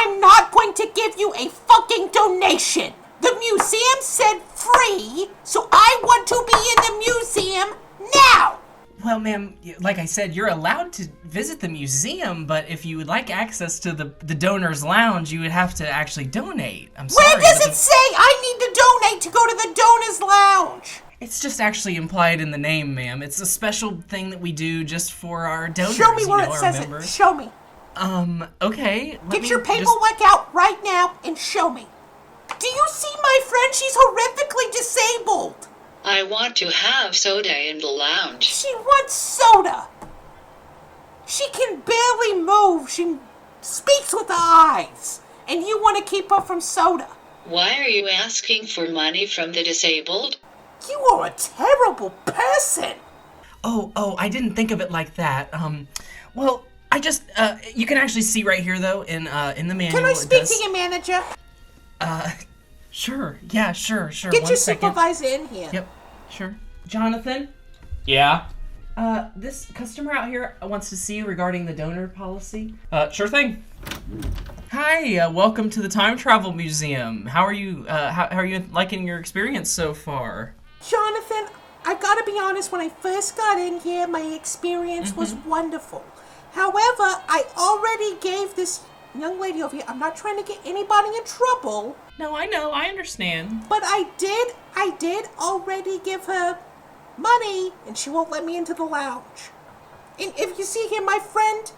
I'm not going to give you a fucking donation. The museum said free, so I want to be in the museum now. Well, ma'am, like I said, you're allowed to visit the museum, but if you would like access to the donor's lounge, you would have to actually donate. I'm sorry. Where does it say I need to donate to go to the donor's lounge? It's just actually implied in the name, ma'am. It's a special thing that we do just for our donors. Show me where it says it. Show me. Okay. Get your paperwork out right now and show me. Do you see my friend? She's horrifically disabled. I want to have soda in the lounge. She wants soda. She can barely move. She speaks with her eyes. And you want to keep her from soda. Why are you asking for money from the disabled? You are a terrible person. Oh, I didn't think of it like that. Well, I just, you can actually see right here, though, in the manual. Can I speak to your manager? Sure. Yeah, sure. Get your supervisor in here. Yep, sure. Jonathan? Yeah? This customer out here wants to see you regarding the donor policy. Sure thing. Hi, welcome to the Time Travel Museum. How are you, how are you liking your experience so far? Jonathan, I gotta be honest, when I first got in here, my experience was wonderful. However, I already gave this young lady over here, I'm not trying to get anybody in trouble. No, I know, I understand. But I did already give her money, and she won't let me into the lounge. And if you see here, my friend,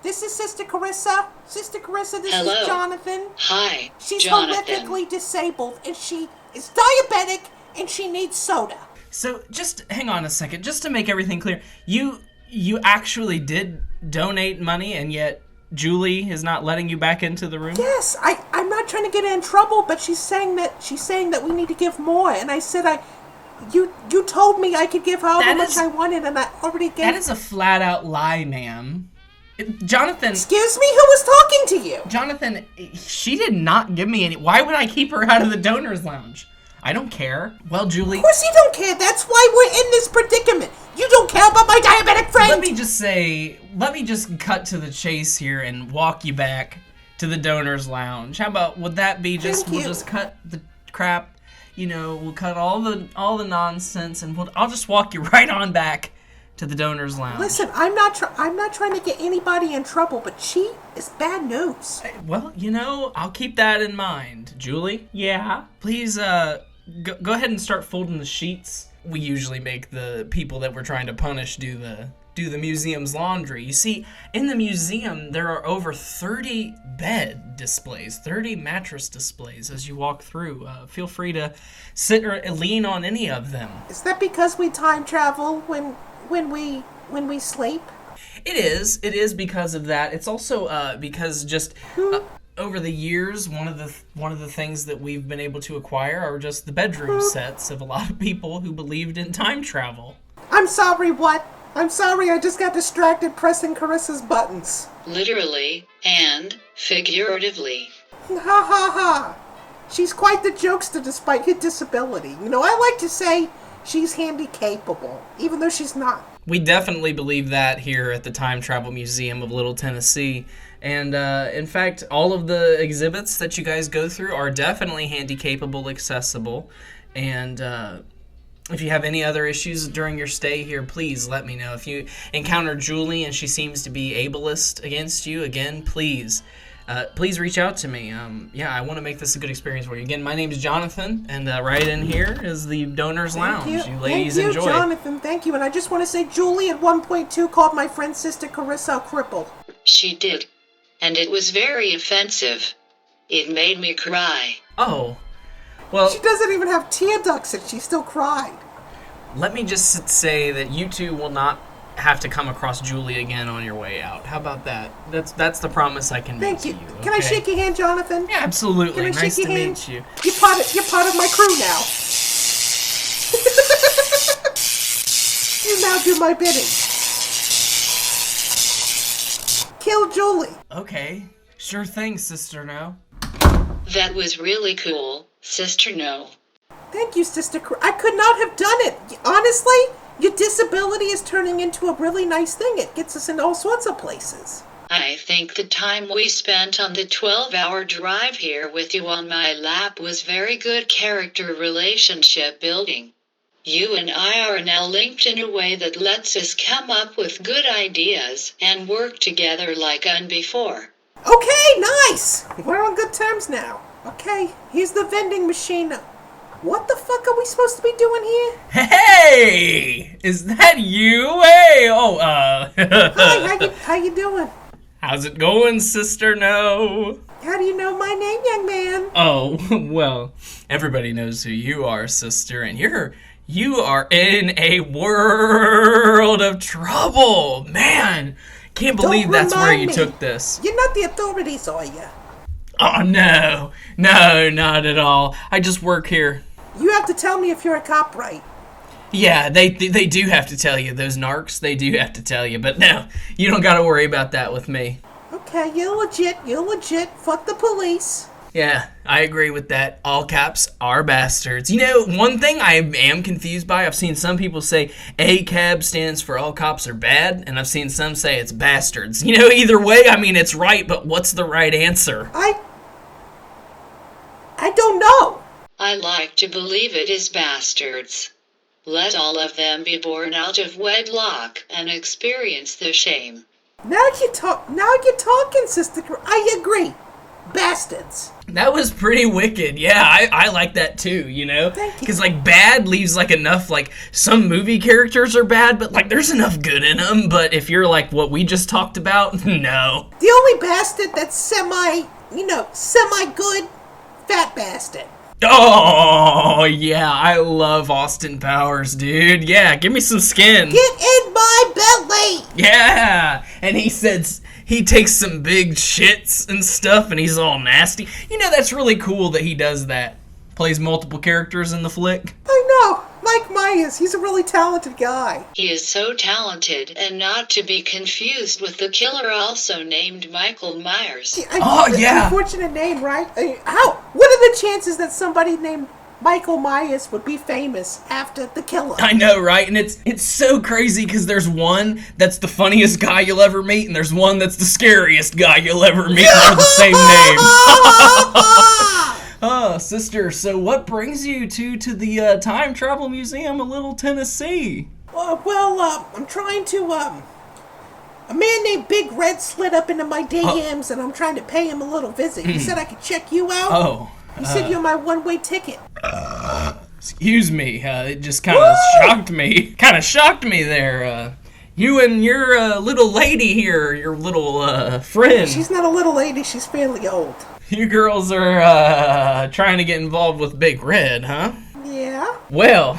this is Sister Corissa. Sister Corissa, this Hello. is Jonathan. Hi, She's Jonathan. horrifically disabled, and she is diabetic, and she needs soda. So, just hang on a second, just to make everything clear. You actually did donate money, and yet Julie is not letting you back into the room? Yes, I'm not trying to get her in trouble, but she's saying that we need to give more, and I said you told me I could give her however much I wanted, and I already gave. That is a flat out lie, ma'am. Jonathan. Excuse me, who was talking to you? Jonathan, she did not give me any. Why would I keep her out of the donor's lounge? I don't care. Well, Julie. Of course you don't care. That's why we're in this predicament. You don't care about my diabetic friend. Let me just cut to the chase here and walk you back to the donor's lounge. How about, would that be just, we'll just cut the crap, we'll cut all the nonsense, and I'll just walk you right on back to the donor's lounge. Listen, I'm not trying to get anybody in trouble, but she is bad news. Well, I'll keep that in mind. Julie? Yeah? Please, go ahead and start folding the sheets. We usually make the people that we're trying to punish do the museum's laundry. You see, in the museum, there are over 30 bed displays, 30 mattress displays as you walk through. Feel free to sit or lean on any of them. Is that because we time travel when we sleep? It is because of that. It's also because just over the years, one of the things that we've been able to acquire are just the bedroom sets of a lot of people who believed in time travel. I'm sorry, what? I'm sorry, I just got distracted pressing Carissa's buttons. Literally and figuratively. Ha ha ha. She's quite the jokester despite her disability. I like to say she's handy-capable, even though she's not. We definitely believe that here at the Time Travel Museum of Little Tennessee. And, in fact, all of the exhibits that you guys go through are definitely handy-capable, accessible. And, if you have any other issues during your stay here, please let me know. If you encounter Julie and she seems to be ableist against you, again, please reach out to me. I want to make this a good experience for you. Again, my name is Jonathan, and right in here is the Donor's Lounge. You ladies enjoy. Thank you, Jonathan. Thank you. And I just want to say Julie at 1.2 called my friend Sister Corissa a cripple. She did. And it was very offensive. It made me cry. Oh. Well, she doesn't even have tear ducts and she still cried. Let me just say that you two will not have to come across Julie again on your way out. How about that? That's the promise I can make to you. Okay? Can I shake your hand, Jonathan? Yeah, absolutely. Can I nice shake your to hand? meet you. You're part of my crew now. You now do my bidding. Kill Julie. Okay. Sure thing, Sister No. That was really cool, Sister No. Thank you, Sister I could not have done it. Honestly, your disability is turning into a really nice thing. It gets us in all sorts of places. I think the time we spent on the 12-hour drive here with you on my lap was very good character relationship building. You and I are now linked in a way that lets us come up with good ideas and work together like before. Okay, nice! We're on good terms now. Okay, here's the vending machine. What the fuck are we supposed to be doing here? Hey! Is that you? Hey! Hi, how you doing? How's it going, Sister No? How do you know my name, young man? Oh, well, everybody knows who you are, Sister, and you are in a world of trouble. Man, can't believe that's where you took this. You're not the authorities, are you? Oh, no, not at all. I just work here. You have to tell me if you're a cop, right? Yeah, they do have to tell you. Those narcs, they do have to tell you. But no, you don't got to worry about that with me. Okay, you're legit. Fuck the police. Yeah, I agree with that. All cops are bastards. You know, one thing I am confused by, I've seen some people say ACAB stands for all cops are bad, and I've seen some say it's bastards. You know, either way, I mean, it's right, but what's the right answer? I don't know. I like to believe it is bastards. Let all of them be born out of wedlock and experience the shame. Now you're talking, Sister. I agree. Bastards. That was pretty wicked. Yeah, I like that too, you know? Thank you. Because, like, bad leaves, like, enough, like, some movie characters are bad, but, like, there's enough good in them. But if you're, like, what we just talked about, no. The only bastard that's semi-good, fat bastard. Oh, yeah, I love Austin Powers, dude. Yeah, give me some skin. Get in my belly! Yeah, and he says he takes some big shits and stuff, and he's all nasty. You know, that's really cool that he does that. Plays multiple characters in the flick. I know, Mike Myers, he's a really talented guy. He is so talented and not to be confused with the killer also named Michael Myers. Yeah. Unfortunate name, right? What are the chances that somebody named Michael Myers would be famous after the killer? I know, right? And it's so crazy because there's one that's the funniest guy you'll ever meet, and there's one that's the scariest guy you'll ever meet, and they're the same name. Sister, so what brings you to the Time Travel Museum of Little Tennessee? I'm trying to, a man named Big Red slid up into my DMs, and I'm trying to pay him a little visit. He said I could check you out. He said you're my one-way ticket. Excuse me, it just kind of shocked me. Kind of shocked me there. You and your little lady here, your little friend. She's not a little lady, she's fairly old. You girls are trying to get involved with Big Red, huh? Yeah. Well,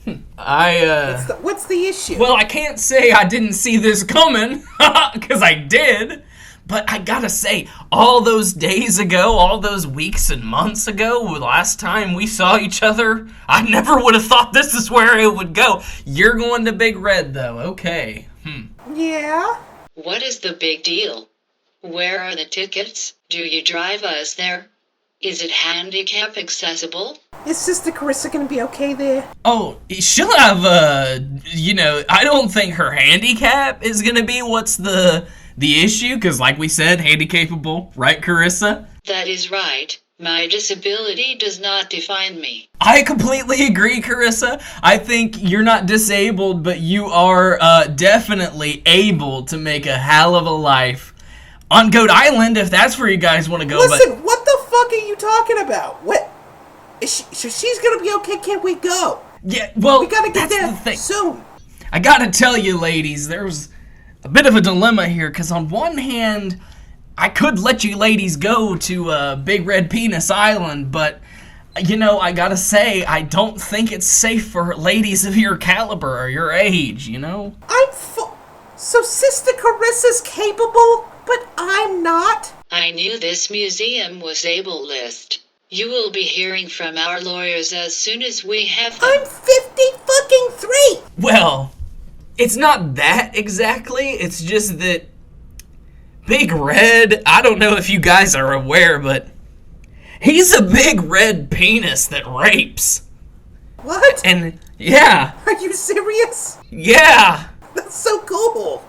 What's the issue? Well, I can't say I didn't see this coming, because I did. But I gotta say, all those days ago, all those weeks and months ago, last time we saw each other, I never would have thought this is where it would go. You're going to Big Red, though. Okay. Yeah? What is the big deal? Where are the tickets? Do you drive us there? Is it handicap accessible? Is Sister Corissa gonna be okay there? Oh, she'll have, I don't think her handicap is gonna be what's the issue, because like we said, handicapable, right, Corissa? That is right. My disability does not define me. I completely agree, Corissa. I think you're not disabled, but you are definitely able to make a hell of a life on Goat Island, if that's where you guys want to go. Listen, what the fuck are you talking about? What? She's gonna be okay, can't we go? Yeah, well, we gotta get there the soon. I gotta tell you, ladies, there's a bit of a dilemma here, because on one hand, I could let you ladies go to Big Red Penis Island, but, I gotta say, I don't think it's safe for ladies of your caliber or your age, So Sister Carissa's capable, but I'm not? I knew this museum was ableist. You will be hearing from our lawyers as soon as we have them. I'm 53! Well, it's not that exactly. It's just that Big Red, I don't know if you guys are aware, but he's a big red penis that rapes. What? And, yeah. Are you serious? Yeah. That's so cool.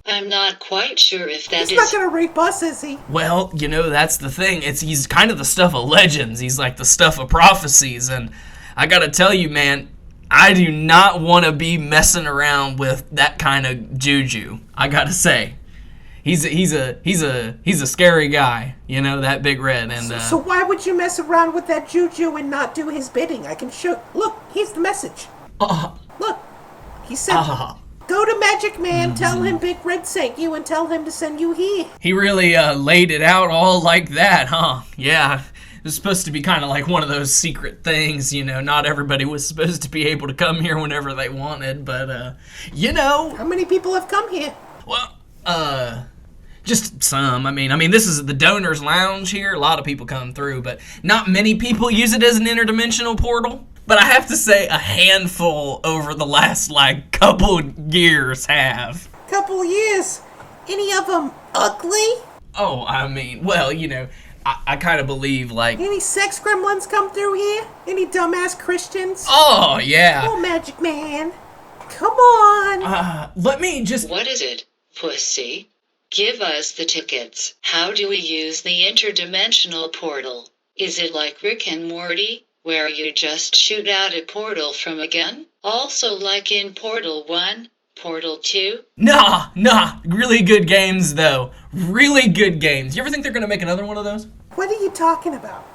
I'm not quite sure if that He's not gonna rape us, is he? Well, that's the thing. He's kind of the stuff of legends. He's like the stuff of prophecies. And I gotta tell you, man, I do not want to be messing around with that kind of juju. I gotta say. He's a scary guy, that Big Red. And So why would you mess around with that juju and not do his bidding? I can show. Look, here's the message. Look, he said, go to Magic Man, tell him Big Red sent you, and tell him to send you here. He really laid it out all like that, huh? Yeah. It was supposed to be kind of like one of those secret things, Not everybody was supposed to be able to come here whenever they wanted, but, How many people have come here? Well, just some. I mean, this is the Donors Lounge here. A lot of people come through, but not many people use it as an interdimensional portal. But I have to say, a handful over the last, couple years have. Couple years? Any of them ugly? Oh, well, I kind of believe, Any sex gremlins come through here? Any dumbass Christians? Oh, yeah. Oh, Magic Man. Come on. Let me just... What is it, pussy? Give us the tickets. How do we use the interdimensional portal? Is it like Rick and Morty, where you just shoot out a portal from a gun? Also like in Portal 1, Portal 2? Nah. Really good games, though. Really good games. You ever think they're going to make another one of those? What are you talking about?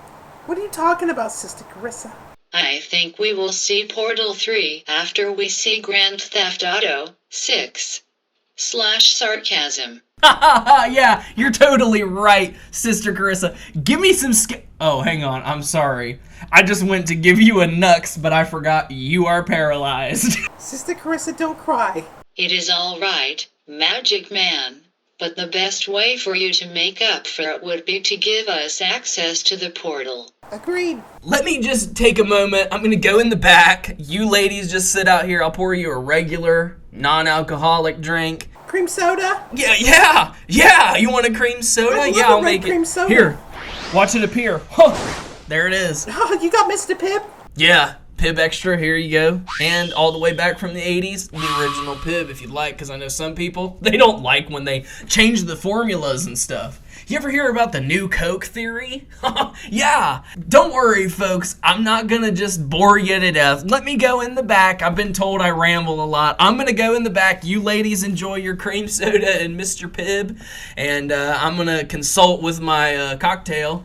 What are you talking about, Sister Corissa? I think we will see Portal 3 after we see Grand Theft Auto 6/sarcasm. Yeah, you're totally right, Sister Corissa. Give me some Oh, hang on, I'm sorry. I just went to give you a nux, but I forgot you are paralyzed. Sister Corissa, don't cry. It is all right, Magic Man. But the best way for you to make up for it would be to give us access to the portal. Agreed. Let me just take a moment. I'm going to go in the back. You ladies just sit out here. I'll pour you a regular, non-alcoholic drink. Cream soda? Yeah. You want a cream soda? I'll make it. Soda. Here, watch it appear. Huh, there it is. Oh, you got Mr. Pibb? Yeah, Pibb Extra, here you go. And all the way back from the 80s, the original Pibb, if you'd like, because I know some people, they don't like when they change the formulas and stuff. You ever hear about the new Coke theory? Yeah. Don't worry, folks. I'm not going to just bore you to death. Let me go in the back. I've been told I ramble a lot. I'm going to go in the back. You ladies enjoy your cream soda and Mr. Pibb. And I'm going to consult with my cocktail,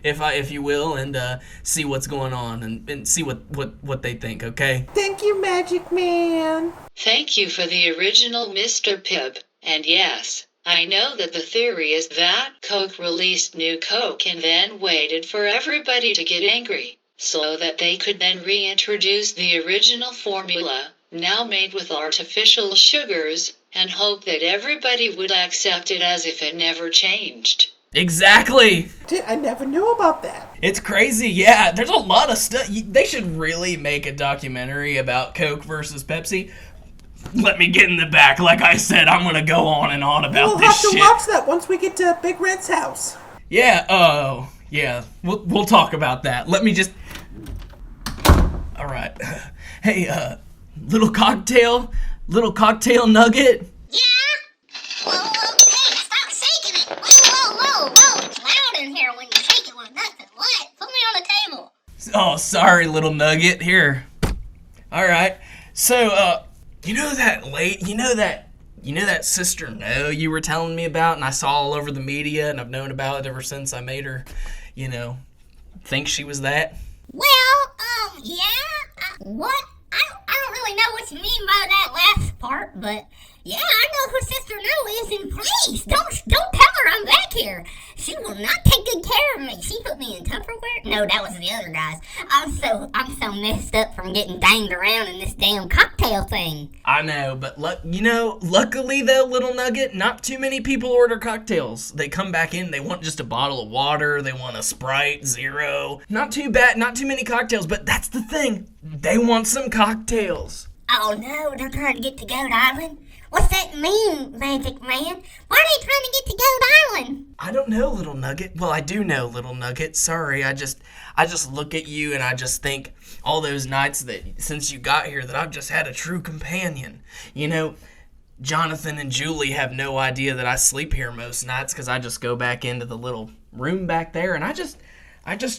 if you will, and see what's going on and see what they think, okay? Thank you, Magic Man. Thank you for the original Mr. Pibb. And yes, I know that the theory is that Coke released new Coke and then waited for everybody to get angry, so that they could then reintroduce the original formula, now made with artificial sugars, and hope that everybody would accept it as if it never changed. Exactly. I never knew about that. It's crazy, yeah. There's a lot of stuff. They should really make a documentary about Coke versus Pepsi. Let me get in the back. Like I said, I'm going to go on and on about this shit. We'll have to watch that once we get to Big Red's house. Yeah, yeah. We'll talk about that. Let me just... All right. Hey, little cocktail nugget. Yeah? Whoa, hey, stop shaking it. Whoa. It's loud in here when you shake it with nothing. What? Put me on the table. Oh, sorry, little nugget. Here. All right. So, you know that Sister No you were telling me about, and I saw all over the media, and I've known about it ever since I made her, think she was that? Well, yeah. What? I don't really know what you mean by that last part, but yeah, I know who Sister No is, and please, don't tell her I'm back here. She will not take good care of me. She put me in Tupperware. No, that was the other guys. I'm so messed up from getting banged around in this damn cocktail thing. I know, but luckily though, little nugget, not too many people order cocktails. They come back in, they want just a bottle of water, they want a Sprite, Zero. Not too bad, not too many cocktails, but that's the thing. They want some cocktails. Oh no, they're trying to get to Goat Island? What's that mean, Magic Man? Why are they trying to get to Goat Island? I don't know, little nugget. Well, I do know, little nugget. Sorry, I just look at you and I just think all those nights that since you got here that I've just had a true companion. Jonathan and Julie have no idea that I sleep here most nights because I just go back into the little room back there and I just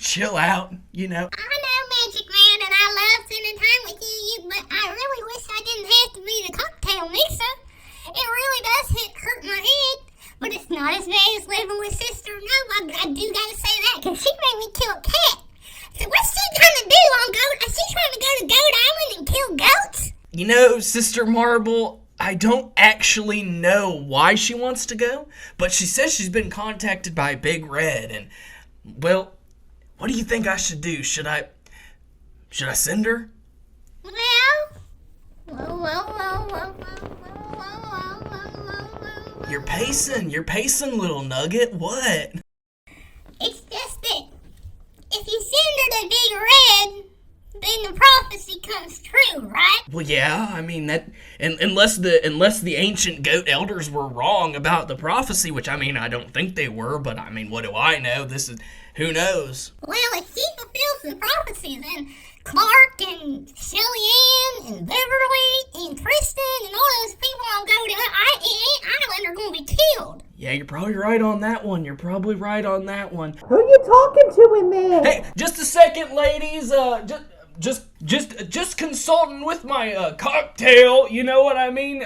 chill out, you know. I know, Magic Man, and I love spending time with you, but I really wish I didn't have to be the cocktail mixer. It really does hurt my head, but it's not as bad as living with Sister No. I do gotta say that, because she made me kill a cat. So what's she trying to do on Goat? Is she trying to go to Goat Island and kill goats? You know, Sister Marble, I don't actually know why she wants to go, but she says she's been contacted by Big Red, and, well, what do you think I should do? Should I send her? You're pacing, little nugget. What? It's just that if you send her to Big Red, then the prophecy comes true, right? Well, yeah, I mean that, and unless the ancient goat elders were wrong about the prophecy, which I mean I don't think they were, but I mean what do I know? Who knows? Well, if she fulfills the prophecy, then Clark and Shelly Ann and Beverly and Tristan and all those people on Goat Island are going to be killed. Yeah, you're probably right on that one. Who are you talking to in there? Hey, just a second, ladies. Just consulting with my cocktail. You know what I mean?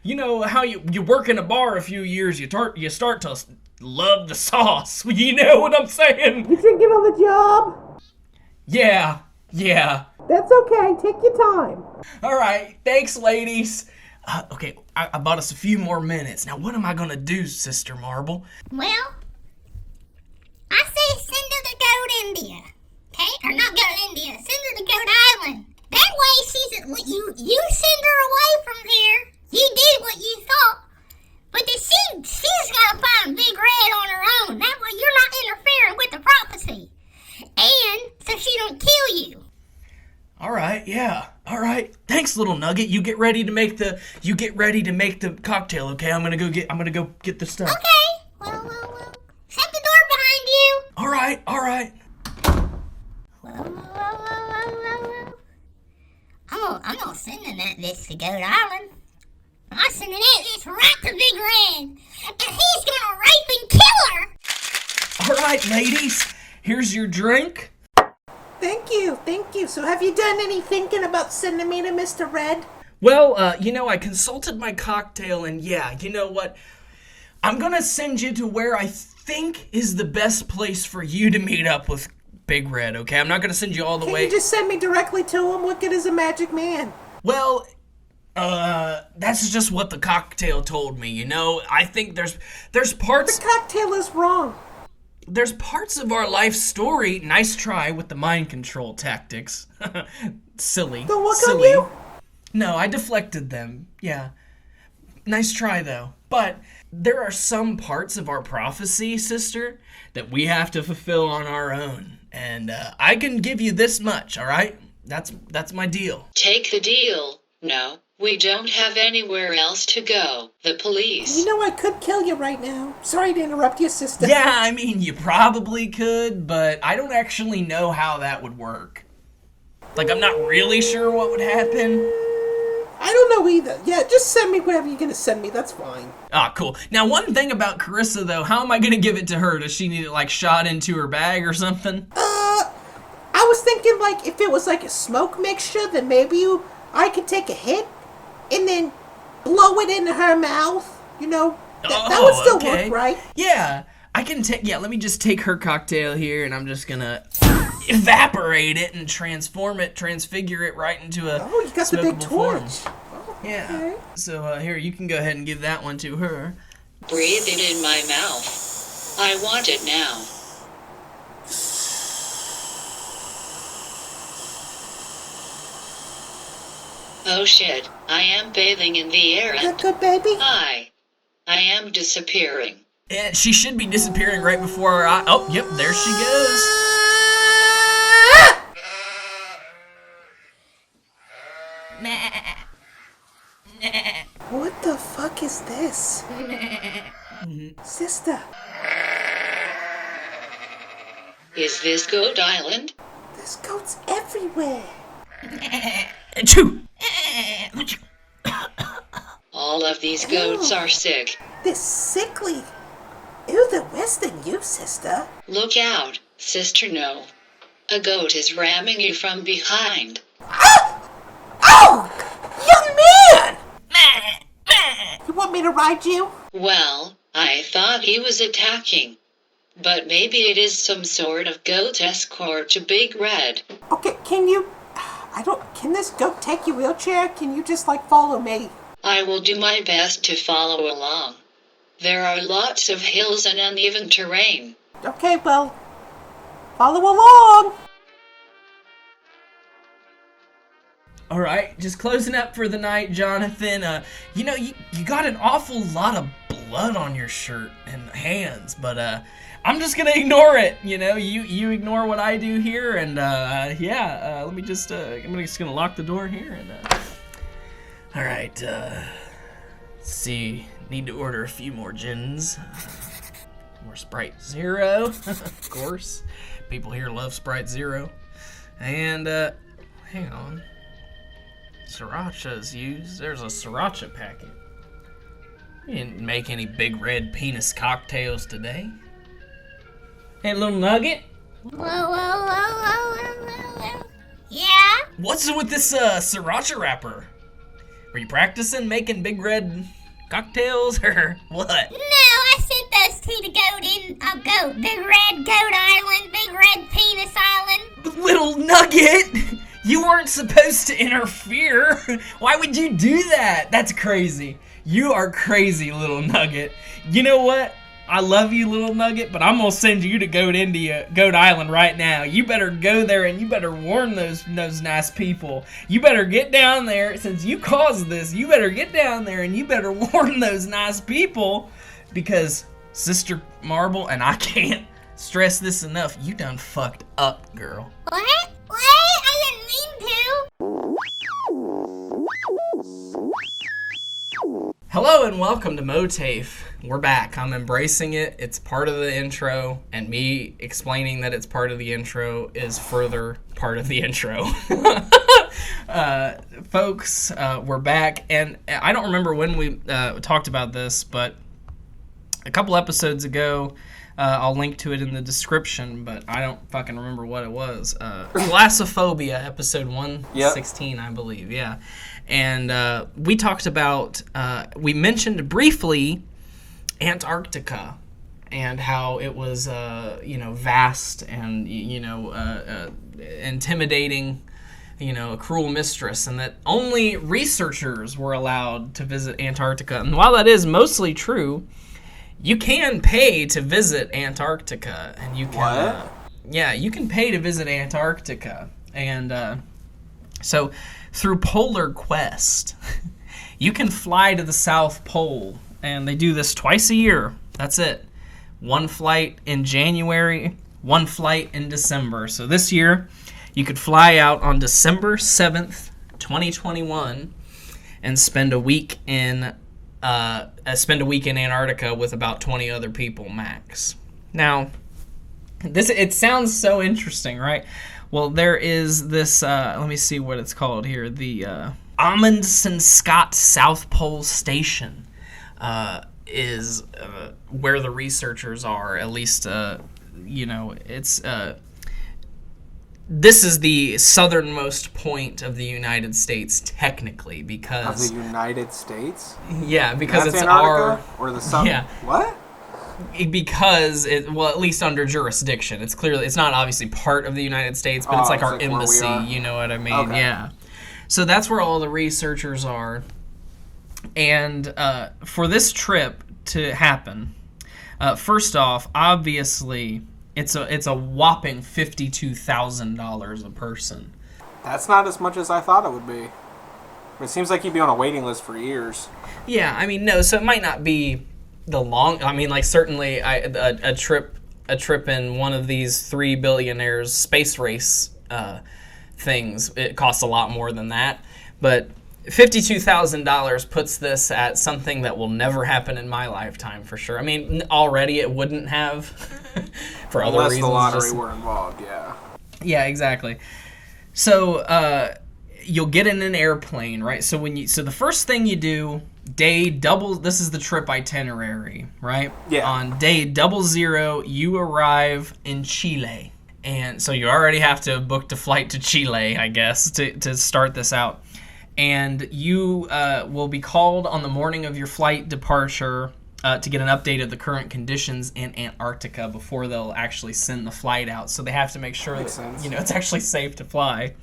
You know how you work in a bar a few years, you start to love the sauce. You know what I'm saying? You drinking on the job? Yeah. That's okay. Take your time. All right, thanks, ladies. Okay, I bought us a few more minutes. Now, what am I gonna do, Sister Marble? Well, I say send her to Goat India. Okay? Or not Goat India. Send her to Goat Island. That way you send her away from here. You did what you thought. But then she's gotta find Big Red on her own. That way you're not interfering with the prophecy. And so she don't kill you. All right, yeah. All right. Thanks, little nugget. You get ready to make the cocktail, okay? I'm gonna go get the stuff. Okay. Well. Shut the door behind you. All right. I'm not sending this to Goat Island. I'm sending this right to Big Red. And he's gonna rape and kill her. All right, ladies. Here's your drink. Thank you. So have you done any thinking about sending me to Mr. Red? Well, I consulted my cocktail, and yeah, you know what? I'm gonna send you to where I think is the best place for you to meet up with Big Red, okay? I'm not gonna send you all the way. Can you just send me directly to him? What good is a magic man? Well, that's just what the cocktail told me, you know? I think there's parts... The cocktail is wrong. There's parts of our life story. Nice try with the mind control tactics. Silly. Don't look on you? No, I deflected them. Yeah. Nice try, though. But there are some parts of our prophecy, sister, that we have to fulfill on our own. And I can give you this much, all right? That's my deal. Take the deal. No, we don't have anywhere else to go. The police. You know I could kill you right now. Sorry to interrupt you, sister. Yeah, I mean, you probably could, but I don't actually know how that would work. Like, I'm not really sure what would happen. I don't know either. Yeah, just send me whatever you're gonna send me. That's fine. Ah, cool. Now, one thing about Corissa, though, how am I gonna give it to her? Does she need it, like, shot into her bag or something? I was thinking, like, if it was like a smoke mixture, then maybe I could take a hit and then blow it into her mouth. You know, that would still work, right? Yeah, I can take. Yeah, let me just take her cocktail here, and I'm just gonna evaporate it and transfigure it right into a. Oh, you got the big torch. Oh, yeah. So here, you can go ahead and give that one to her. Breathe it in my mouth. I want it now. Oh shit, I am bathing in the air Is and that good, baby? I am disappearing. And she should be disappearing right before our eye. Oh, yep, there she goes. What the fuck is this? Sister, Is this Goat Island? there's goats everywhere. Achoo! All All of these goats are sick. They're sickly. Ew, they're worse than you, sister. Look out, Sister No. A goat is ramming you from behind. Ah! Oh! Young man! You want me to ride you? Well, I thought he was attacking. But maybe it is some sort of goat escort to Big Red. Okay, can this goat take your wheelchair? Can you just, follow me? I will do my best to follow along. There are lots of hills and uneven terrain. Okay, well, follow along. All right, just closing up for the night, Jonathan. You got an awful lot of blood on your shirt and hands, but I'm just gonna ignore it. You ignore what I do here, and let me just I'm just gonna lock the door here, and all right. Let's see, need to order a few more gins, more Sprite Zero, of course. People here love Sprite Zero, and hang on. Sriracha's used. There's a sriracha packet. You didn't make any big red penis cocktails today. Hey, little nugget. Whoa. Yeah? What's with this sriracha wrapper? Were you practicing making big red cocktails or what? No, I sent those two to Big Red Goat Island, Big Red Penis Island. Little nugget! You weren't supposed to interfere. Why would you do that? That's crazy. You are crazy, little nugget. You know what? I love you, little nugget, but I'm gonna send you to Goat Island right now. You better go there and you better warn those nice people. You better get down there, since you caused this, you better get down there and you better warn those nice people, because Sister Marble, and I can't stress this enough, you done fucked up, girl. What? I didn't mean to. Hello and welcome to MOATAIF. We're back. I'm embracing it. It's part of the intro, and me explaining that it's part of the intro is further part of the intro. Folks, we're back, and I don't remember when we talked about this, but a couple episodes ago, I'll link to it in the description, but I don't fucking remember what it was. Thalassophobia, episode 116, yep. I believe, yeah. And we talked about, we mentioned briefly Antarctica and how it was, vast and, intimidating, a cruel mistress, and that only researchers were allowed to visit Antarctica. And while that is mostly true, you can pay to visit Antarctica, and you can. You can pay to visit Antarctica, and so through Polar Quest, you can fly to the South Pole, and they do this twice a year. That's it. One flight in January, one flight in December. So this year, you could fly out on December 7th, 2021, and spend a week in Antarctica with about 20 other people max. Now, it sounds so interesting, right? Well, there is this, let me see what it's called here, the Amundsen Scott South Pole Station is where the researchers are, at least, it's... This is the southernmost point of the United States, technically, because... Of the United States? Yeah, because that's it's Antarctica? Or the south... Yeah. What? Because, at least under jurisdiction. It's not obviously part of the United States, but it's like our embassy, you know what I mean? Okay. Yeah. So that's where all the researchers are. And for this trip to happen, first off, obviously... It's a whopping $52,000 a person. That's not as much as I thought it would be. It seems like you'd be on a waiting list for years. Yeah, I mean, no, so it might not be the long... I mean, like, certainly a trip in one of these 3 billionaires' space race things, it costs a lot more than that. But $52,000 puts this at something that will never happen in my lifetime, for sure. I mean, already it wouldn't have, for other reasons. Unless the lottery were involved, yeah. Yeah, exactly. So, you'll get in an airplane, right? So the first thing you do, this is the trip itinerary, right? Yeah. On day 00, you arrive in Chile. And so you already have to have booked a flight to Chile, I guess, to start this out. And you will be called on the morning of your flight departure to get an update of the current conditions in Antarctica before they'll actually send the flight out. So they have to make sure that it's actually safe to fly,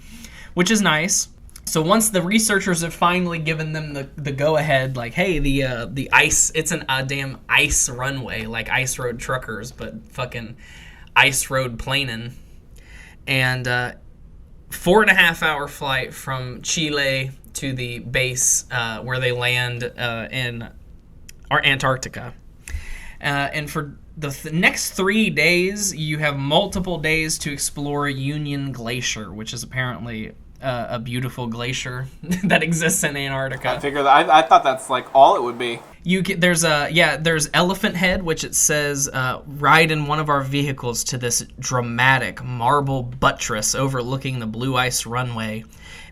which is nice. So once the researchers have finally given them the go-ahead, like, hey, the ice, it's a damn ice runway, like ice road truckers, but fucking ice road planing. And 4.5-hour flight from Chile to the base where they land in Antarctica. And for the next 3 days, you have multiple days to explore Union Glacier, which is apparently a beautiful glacier that exists in Antarctica. I figured I thought that's like all it would be. There's Elephant Head, which it says ride in one of our vehicles to this dramatic marble buttress overlooking the blue ice runway.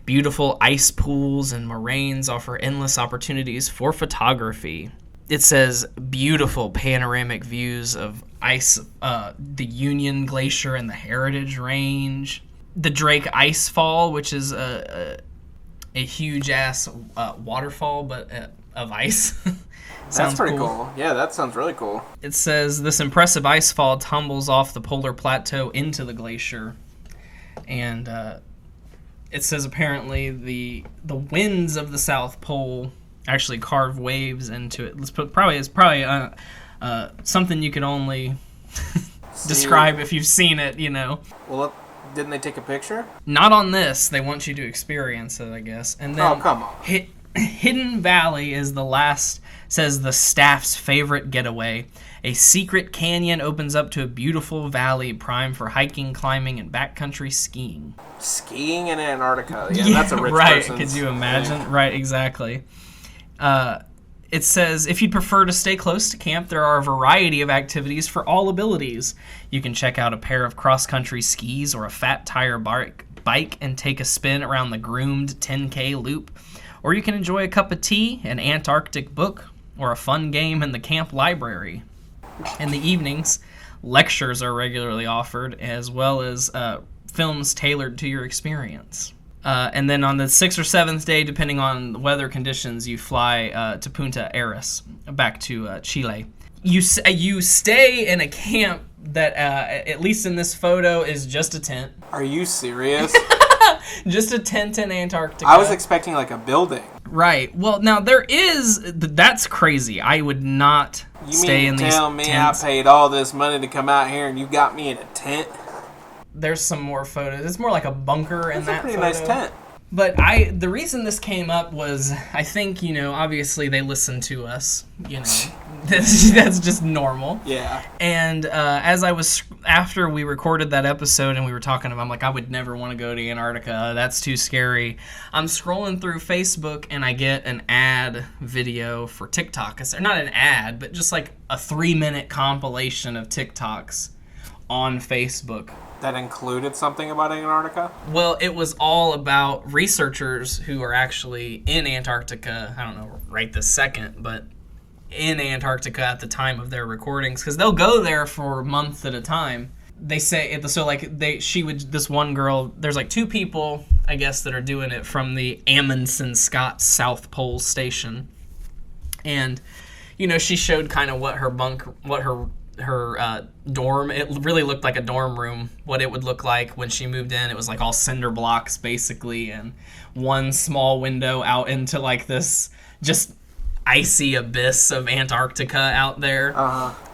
Beautiful ice pools and moraines offer endless opportunities for photography. It says beautiful panoramic views of ice, the Union Glacier and the Heritage Range. The Drake Ice Fall, which is a huge ass waterfall, but of ice. That's pretty cool. Yeah, that sounds really cool. It says this impressive ice fall tumbles off the polar plateau into the glacier, and it says apparently the winds of the South Pole actually carve waves into it. It's probably something you can only describe if you've seen it, Well, didn't they take a picture? Not on this. They want you to experience it, I guess. And then come on. Hidden Valley is the last, says the staff's favorite getaway. A secret canyon opens up to a beautiful valley prime for hiking, climbing, and backcountry skiing. Skiing in Antarctica. Yeah, that's a rich right. person's Could you imagine? thing. Right, exactly. It says, if you'd prefer to stay close to camp, there are a variety of activities for all abilities. You can check out a pair of cross-country skis or a fat tire bike and take a spin around the groomed 10K loop. Or you can enjoy a cup of tea, an Antarctic book, or a fun game in the camp library. In the evenings, lectures are regularly offered, as well as films tailored to your experience. And then on the 6th or 7th day, depending on the weather conditions, you fly to Punta Arenas, back to Chile. You stay in a camp that, at least in this photo, is just a tent. Are you serious? Just a tent in Antarctica. I was expecting like a building. Right. Well, now that's crazy. I would not stay in these tents. You mean to tell me I paid all this money to come out here and you got me in a tent? There's some more photos. It's more like a bunker in that photo. It's a pretty nice tent. But the reason this came up was, I think, obviously they listen to us, that's just normal. Yeah. And after we recorded that episode and we were talking about, I'm like, I would never want to go to Antarctica. That's too scary. I'm scrolling through Facebook and I get an ad video for TikTok. Not an ad, but just like a 3-minute compilation of TikToks on Facebook. That included something about Antarctica? Well, it was all about researchers who are actually in Antarctica, I don't know right this second, but in Antarctica at the time of their recordings, because they'll go there for months at a time. They say, this one girl, there's like 2 people, I guess, that are doing it from the Amundsen Scott South Pole Station. And, she showed kind of what her dorm, it really looked like a dorm room, what it would look like when she moved in. It was like all cinder blocks basically, and one small window out into like this just icy abyss of Antarctica out there.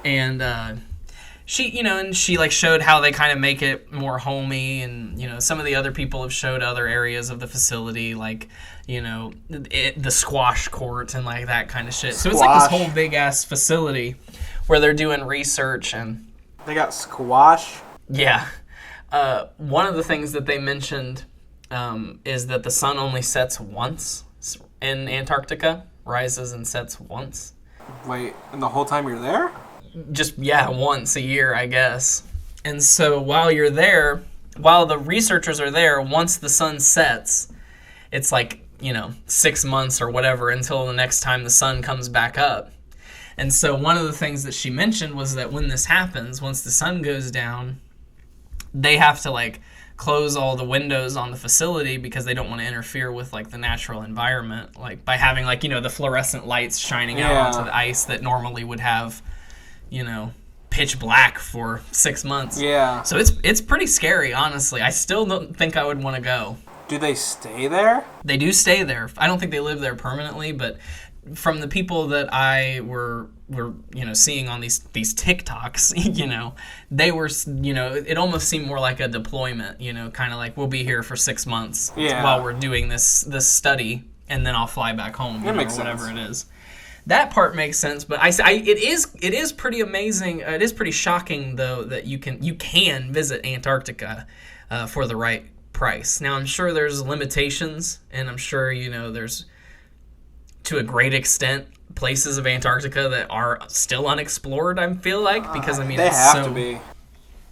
And she like showed how they kind of make it more homey, and some of the other people have showed other areas of the facility, like the squash court and like that kind of shit. So it's like this whole big ass facility where they're doing research. And they got squash? Yeah. One of the things that they mentioned is that the sun only sets once in Antarctica, rises and sets once. Wait, and the whole time you're there? Just, once a year, I guess. And so while the researchers are there, once the sun sets, it's like, 6 months or whatever until the next time the sun comes back up. And so one of the things that she mentioned was that when this happens, once the sun goes down, they have to like close all the windows on the facility because they don't want to interfere with like the natural environment, like by having like, the fluorescent lights shining out onto the ice that normally would have, pitch black for 6 months. Yeah. So it's pretty scary, honestly. I still don't think I would want to go. Do they stay there? They do stay there. I don't think they live there permanently, but from the people that I were seeing on these TikToks, they were, it almost seemed more like a deployment, kind of like we'll be here for 6 months while we're doing this study, and then I'll fly back home, or whatever it is. That part makes sense, but it is pretty amazing. It is pretty shocking though that you can visit Antarctica for the right price. Now I'm sure there's limitations, and I'm sure there's, to a great extent, places of Antarctica that are still unexplored, I feel like, because they it's have to be.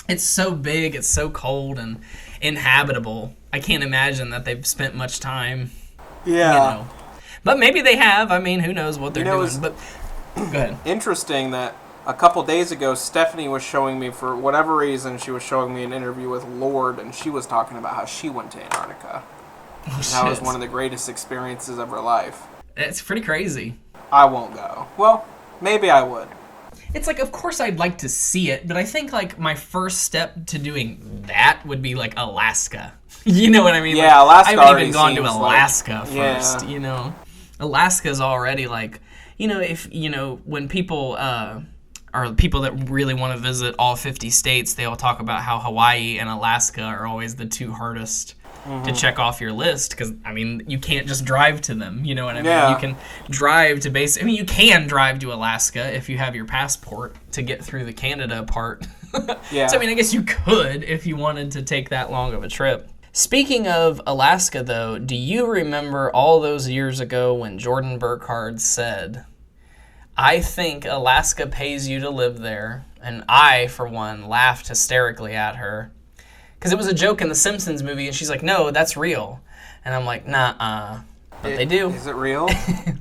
It's so big, it's so cold and inhabitable. I can't imagine that they've spent much time. Yeah. But maybe they have. I mean, who knows what they're doing. But go ahead. Interesting that a couple days ago, Stephanie was showing me, for whatever reason, she was showing me an interview with Lord, and she was talking about how she went to Antarctica. That was one of the greatest experiences of her life. It's pretty crazy. I won't go. Well, maybe I would. It's like, of course I'd like to see it, but I think like my first step to doing that would be like Alaska. You know what I mean? Yeah, like, Alaska. I haven't even gone to Alaska first. Yeah. Alaska's already like, if when people are people that really want to visit all 50 states, they all talk about how Hawaii and Alaska are always the two hardest to check off your list, because you can't just drive to them, you know what I mean? You can drive to you can drive to Alaska if you have your passport to get through the Canada part. Yeah. So I guess you could if you wanted to take that long of a trip. Speaking of Alaska though, do you remember all those years ago when Jordan Burkhardt said, "I think Alaska pays you to live there," and I, for one, laughed hysterically at her. Because it was a joke in the Simpsons movie, and she's like, "No, that's real." And I'm like, "Nah, but they do." Is it real?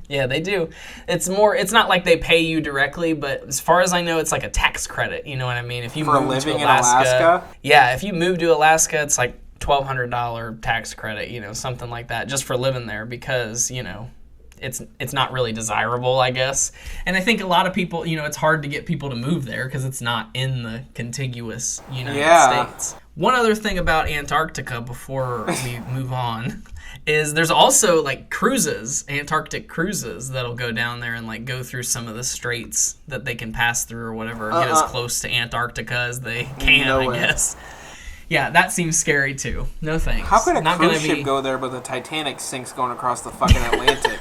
Yeah, they do. It's not like they pay you directly, but as far as I know, it's like a tax credit. You know what I mean? If you For move living to Alaska, in Alaska? Yeah, if you move to Alaska, it's like $1,200 tax credit, something like that, just for living there, because, it's not really desirable, I guess. And I think a lot of people, it's hard to get people to move there because it's not in the contiguous United States. One other thing about Antarctica before we move on is there's also like cruises, Antarctic cruises, that'll go down there and like go through some of the straits that they can pass through or whatever, get as close to Antarctica as they can, I guess. Yeah, that seems scary too. No thanks. How could a cruise ship go there, but the Titanic sinks going across the fucking Atlantic?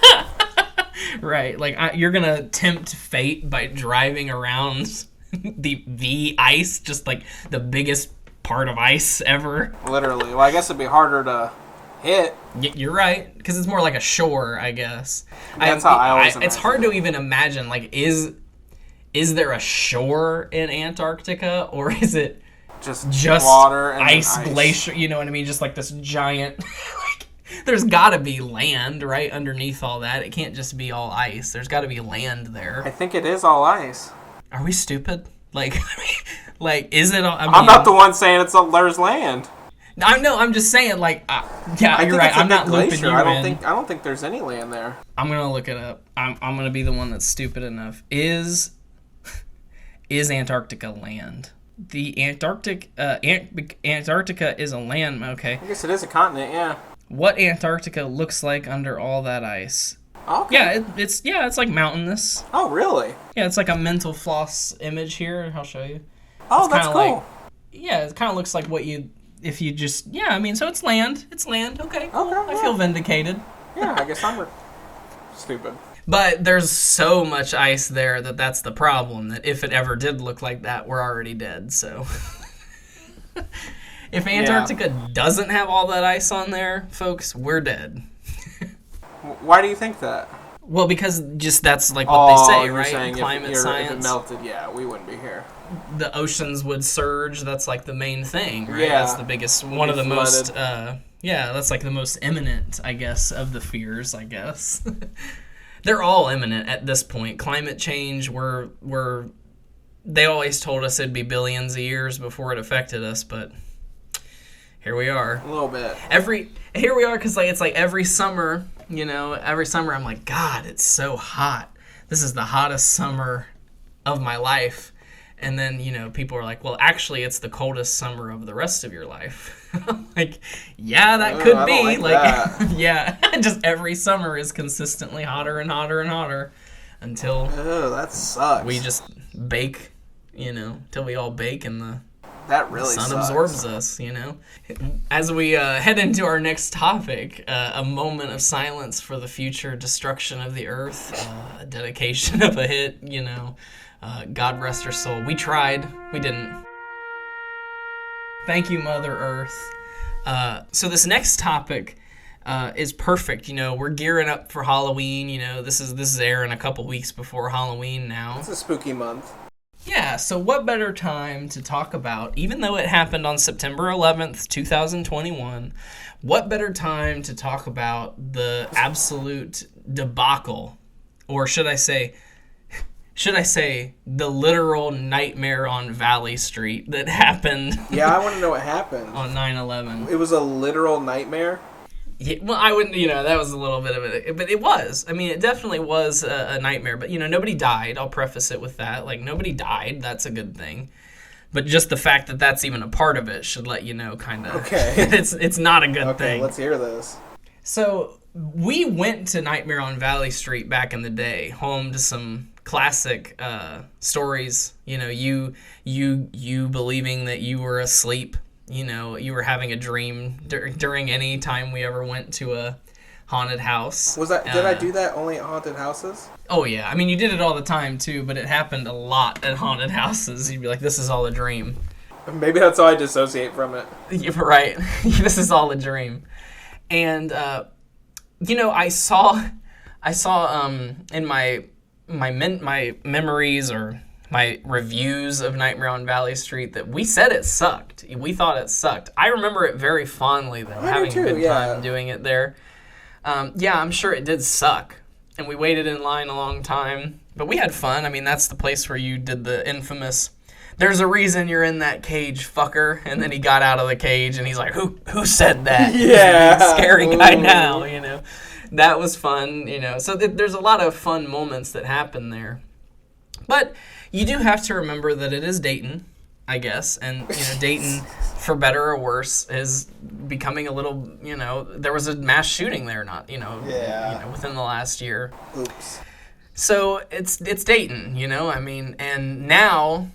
Right, like you're gonna tempt fate by driving around the ice, just like the biggest part of ice ever. Literally. Well, I guess it'd be harder to hit. You're right, because it's more like a shore, I guess. That's how I always It's hard to even imagine. Like, is there a shore in Antarctica, or is it just water and ice glacier? You know what I mean? Just like this giant. There's got to be land right underneath all that. It can't just be all ice. There's got to be land there. I think it is all ice. Are we stupid? Like, is it all? I'm not the one saying there's land. I know. I'm just saying, like, yeah, you're right. I'm not looping you in. I don't think there's any land there. I'm gonna look it up. I'm gonna be the one that's stupid enough. Is Antarctica land? The Antarctica is a land. Okay. I guess it is a continent. Yeah. What Antarctica looks like under all that ice? Okay. Yeah, it's like mountainous. Oh, really? Yeah, it's like a mental floss image here. I'll show you. Oh, that's cool. It kind of looks like what you, if you just, so it's land. It's land. Okay, cool. Okay, I feel vindicated. Yeah, I guess I'm stupid. But there's so much ice there that's the problem, that if it ever did look like that, we're already dead, so. If Antarctica doesn't have all that ice on there, folks, we're dead. Why do you think that? Well, because just that's like what they say, right? Saying Climate if science. If it melted, we wouldn't be here. The oceans would surge. That's like the main thing, right? Yeah. That's the biggest, one of the most Yeah, that's like the most imminent, I guess, of the fears, I guess. They're all imminent at this point. Climate change, they always told us it'd be billions of years before it affected us, but here we are. A little bit. Here we are, because like it's like every summer, I'm like, God, it's so hot. This is the hottest summer of my life. And then, people are like, well, actually, it's the coldest summer of the rest of your life. Like, yeah, that could be. Like that. Yeah, just every summer is consistently hotter and hotter and hotter until that sucks. we just bake, till we all bake and the sun sucks. absorbs us, As we head into our next topic, a moment of silence for the future destruction of the Earth, a dedication of a hit, God rest her soul. We tried. We didn't. Thank you, Mother Earth. So this next topic is perfect. We're gearing up for Halloween. This is airing a couple weeks before Halloween now. It's a spooky month. Yeah, so what better time to talk about, even though it happened on September 11th, 2021, what better time to talk about the absolute debacle, or should I say the literal nightmare on Valley Street that happened. Yeah, I want to know what happened. On 9/11. It was a literal nightmare? Yeah, well, I wouldn't, that was a little bit of it. But it was. I mean, it definitely was a nightmare. But, nobody died. I'll preface it with that. Like, nobody died. That's a good thing. But just the fact that that's even a part of it should let you know, kind of. Okay. It's not a good thing. Okay, let's hear this. So, we went to Nightmare on Valley Street back in the day, home to some classic stories. You believing that you were asleep. You were having a dream during any time we ever went to a haunted house. Did I do that only at haunted houses? Oh, yeah. I mean, you did it all the time, too, but it happened a lot at haunted houses. You'd be like, this is all a dream. Maybe that's how I dissociate from it. You're right. This is all a dream. And, I saw in my memories or my reviews of Nightmare on Valley Street that we said it sucked. We thought it sucked. I remember it very fondly, though, having a good time doing it there. I'm sure it did suck, and we waited in line a long time, but we had fun. I mean, that's the place where you did the infamous, "There's a reason you're in that cage, fucker," and then he got out of the cage, and he's like, who said that? Yeah. Scary guy now, That was fun, So there's a lot of fun moments that happen there. But you do have to remember that it is Dayton, I guess, and Dayton, for better or worse, is becoming a little. There was a mass shooting there, within the last year. Oops. So it's Dayton, and now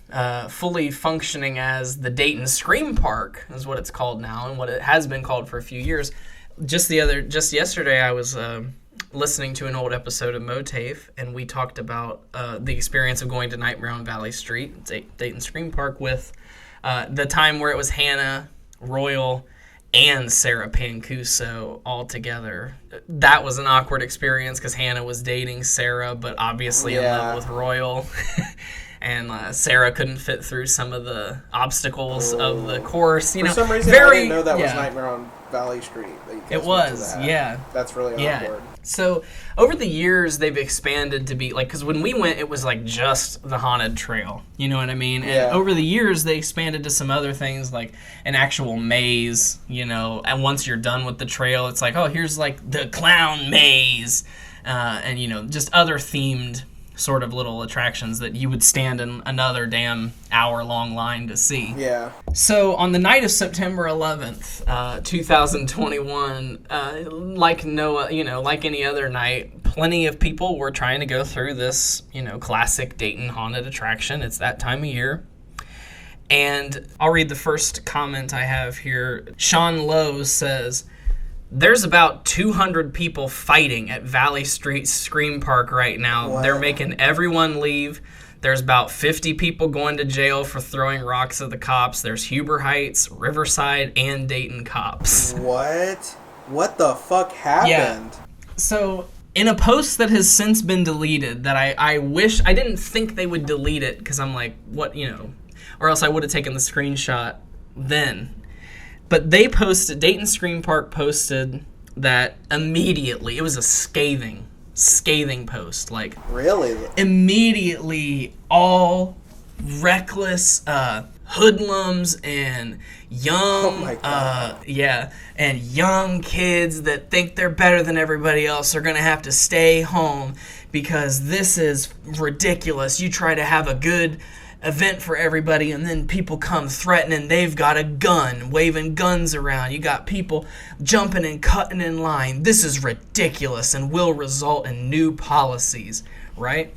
fully functioning as the Dayton Scream Park is what it's called now, and what it has been called for a few years. Just yesterday, I was listening to an old episode of MOATAIF, and we talked about the experience of going to Nightmare on Valley Street, Dayton Scream Park, with the time where it was Hannah, Royal, and Sarah Pancuso all together. That was an awkward experience because Hannah was dating Sarah, but obviously in love with Royal. And Sarah couldn't fit through some of the obstacles of the course. For some reason, I didn't know that was Nightmare on Valley Street. It was, yeah. That's really awkward. So over the years, they've expanded to be because when we went, it was like just the haunted trail. You know what I mean? And over the years, they expanded to some other things like an actual maze. And once you're done with the trail, it's like, oh, here's like the clown maze, and just other themed sort of little attractions that you would stand in another damn hour-long line to see. Yeah. So on the night of September 11th, 2021, like any other night, plenty of people were trying to go through this, classic Dayton haunted attraction. It's that time of year. And I'll read the first comment I have here. Sean Lowe says, "There's about 200 people fighting at Valley Street Scream Park right now. What? They're making everyone leave. There's about 50 people going to jail for throwing rocks at the cops. There's Huber Heights, Riverside, and Dayton cops." What? What the fuck happened? Yeah. So, in a post that has since been deleted, that I wish, I didn't think they would delete it, because I'm like, what, or else I would have taken the screenshot then. But they posted, Dayton Scream Park posted that immediately. It was a scathing post. Like, really? Immediately, all reckless hoodlums and young, and young kids that think they're better than everybody else are going to have to stay home because this is ridiculous. You try to have a good event for everybody and then people come threatening they've got a gun, waving guns around. You got people jumping and cutting in line. This is ridiculous and will result in new policies, right?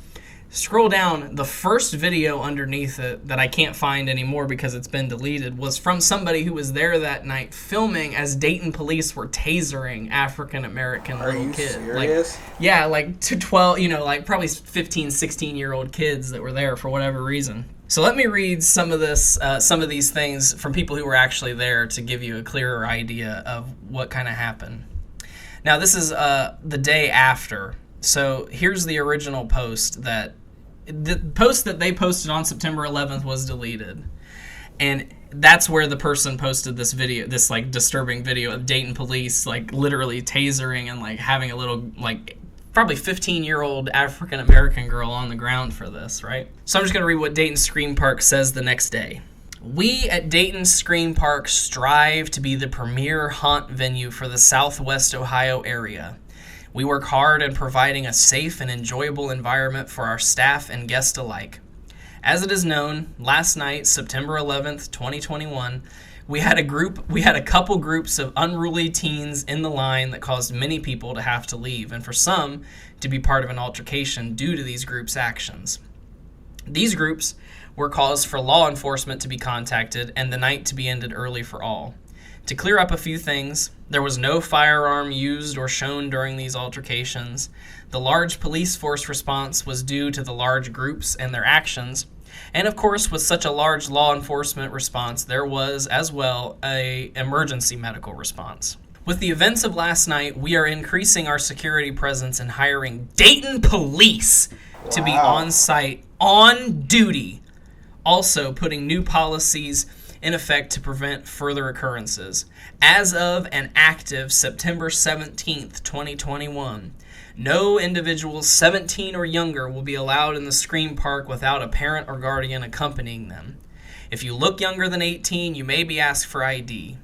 Scroll down, the first video underneath it that I can't find anymore because it's been deleted was from somebody who was there that night filming as Dayton police were tasering African-American little kids. Are you serious? Like to 12, probably 15, 16-year-old kids that were there for whatever reason. So let me read some of these things from people who were actually there to give you a clearer idea of what kind of happened. Now this is the day after. So here's the original post that they posted on September 11th was deleted. And that's where the person posted this video, this like disturbing video of Dayton police like literally tasering and like having a little like probably 15-year-old African-American girl on the ground for this, right? So I'm just going to read what Dayton Scream Park says the next day. We at Dayton Scream Park strive to be the premier haunt venue for the Southwest Ohio area. We work hard in providing a safe and enjoyable environment for our staff and guests alike. As it is known, last night, September 11th, 2021, we had a couple groups of unruly teens in the line that caused many people to have to leave, and for some to be part of an altercation due to these groups' actions. These groups were cause for law enforcement to be contacted and the night to be ended early for all. To clear up a few things, there was no firearm used or shown during these altercations. The large police force response was due to the large groups and their actions. And of course, with such a large law enforcement response, there was as well an emergency medical response. With the events of last night, we are increasing our security presence and hiring Dayton police to be on site, on duty. Also putting new policies in effect to prevent further occurrences. As of and active September 17th, 2021, no individuals 17 or younger will be allowed in the Scream Park without a parent or guardian accompanying them. If you look younger than 18, you may be asked for ID.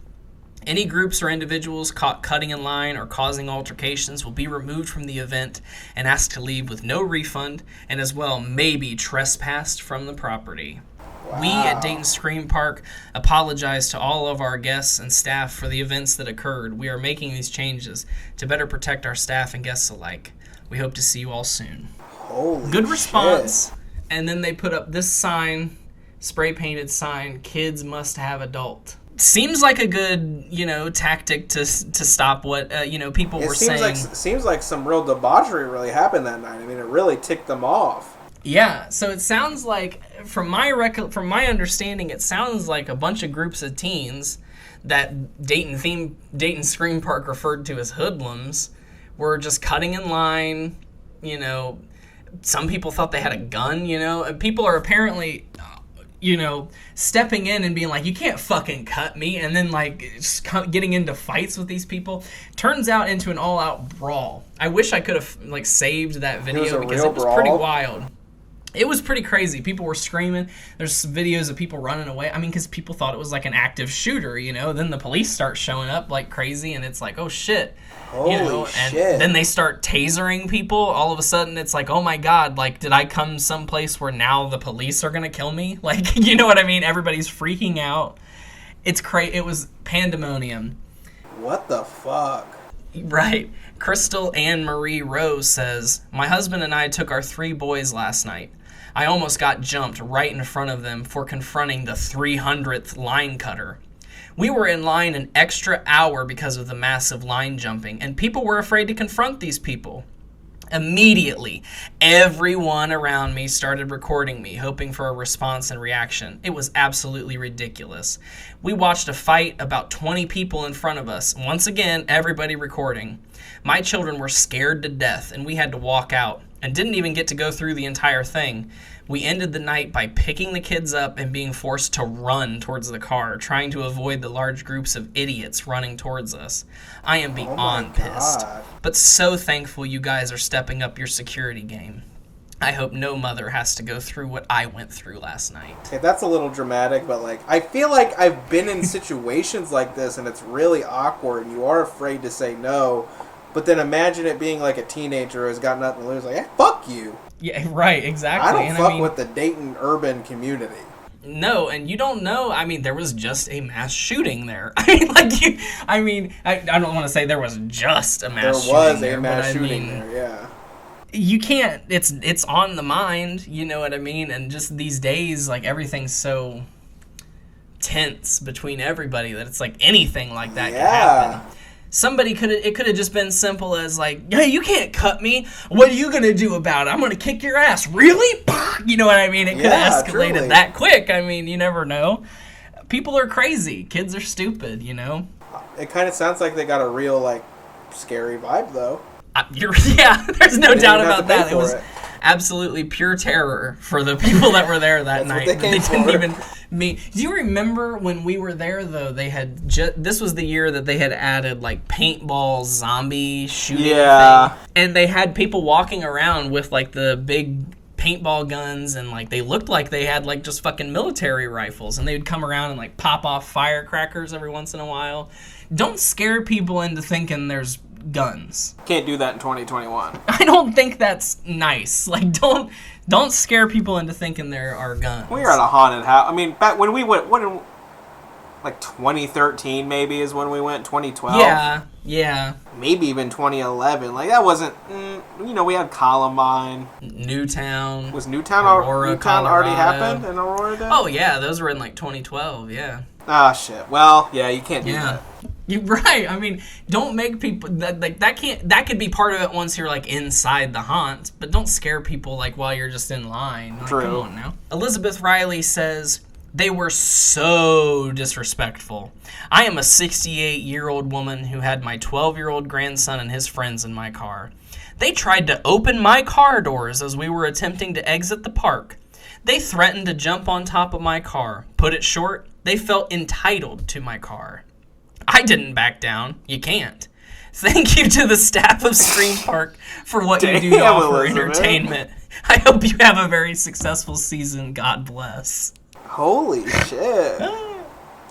Any groups or individuals caught cutting in line or causing altercations will be removed from the event and asked to leave with no refund, and as well may be trespassed from the property. Wow. We at Dayton Scream Park apologize to all of our guests and staff for the events that occurred. We are making these changes to better protect our staff and guests alike. We hope to see you all soon. Holy Good response. Shit. And then they put up this sign, spray painted sign, kids must have adult. Seems like a good, tactic to stop what, people were saying. Seems like some real debauchery really happened that night. I mean, it really ticked them off. Yeah, so it sounds like, from my understanding, it sounds like a bunch of groups of teens that Dayton Scream Park referred to as hoodlums were just cutting in line. Some people thought they had a gun. And people are apparently, stepping in and being like, you can't fucking cut me, and then just getting into fights with these people. Turns out into an all-out brawl. I wish I could have saved that video because it was pretty wild. It was pretty crazy. People were screaming. There's some videos of people running away. I mean, because people thought it was like an active shooter, Then the police start showing up like crazy, and it's like, oh, shit. Holy shit. And then they start tasering people. All of a sudden, it's like, oh, my God. Did I come someplace where now the police are going to kill me? You know what I mean? Everybody's freaking out. It's crazy. It was pandemonium. What the fuck? Right. Crystal Ann Marie Rose says, my husband and I took our 3 boys last night. I almost got jumped right in front of them for confronting the 300th line cutter. We were in line an extra hour because of the massive line jumping, and people were afraid to confront these people. Immediately, everyone around me started recording me, hoping for a response and reaction. It was absolutely ridiculous. We watched a fight, about 20 people in front of us. Once again, everybody recording. My children were scared to death, and we had to walk out, and didn't even get to go through the entire thing. We ended the night by picking the kids up and being forced to run towards the car, trying to avoid the large groups of idiots running towards us. I am beyond pissed, but so thankful you guys are stepping up your security game. I hope no mother has to go through what I went through last night. Okay, that's a little dramatic, but like I feel like I've been in situations like this and it's really awkward. You are afraid to say no, but then imagine it being like a teenager who's got nothing to lose. Like, hey, fuck you. Yeah, right, exactly. I don't fuck with the Dayton urban community. No, and you don't know. I mean, there was just a mass shooting there. I don't want to say there was just a mass shooting there. There was a mass shooting there, yeah. You can't, it's on the mind, you know what I mean? And just these days, like, everything's so tense between everybody that it's like anything like that could happen. It could have just been simple as like, hey, you can't cut me. What are you going to do about it? I'm going to kick your ass. Really? You know what I mean? It could have escalated truly. That quick. I mean, you never know. People are crazy. Kids are stupid, you know? It kind of sounds like they got a real, like, scary vibe, though. There's no doubt about that. It was absolutely pure terror for the people that were there that night. They didn't even mean. Do you remember when we were there though? They had this was the year that they had added like paintball zombie shooting thing, and they had people walking around with like the big paintball guns, and like they looked like they had like just fucking military rifles, and they would come around and like pop off firecrackers every once in a while. Don't scare people into thinking there's guns. Can't do that in 2021. I don't think that's nice. Like, don't scare people into thinking there are guns. We were at a haunted house. I mean, back when we went, like 2013 maybe is when we went. 2012. Yeah. Maybe even 2011. Like that wasn't. We had Columbine. Newtown. Was Newtown Aurora, already happened in Aurora? Then? Oh yeah, those were in like 2012. Yeah. Ah shit. Well, yeah, you can't do that. You're right. I mean, don't make people that could be part of it once you're like inside the haunt, but don't scare people like while you're just in line. Like, True. Come on now. Elizabeth Riley says they were so disrespectful. I am a 68-year-old woman who had my 12-year-old grandson and his friends in my car. They tried to open my car doors as we were attempting to exit the park. They threatened to jump on top of my car. Put it short, they felt entitled to my car. I didn't back down. You can't. Thank you to the staff of Scream Park for what you do to offer entertainment. I hope you have a very successful season. God bless. Holy shit.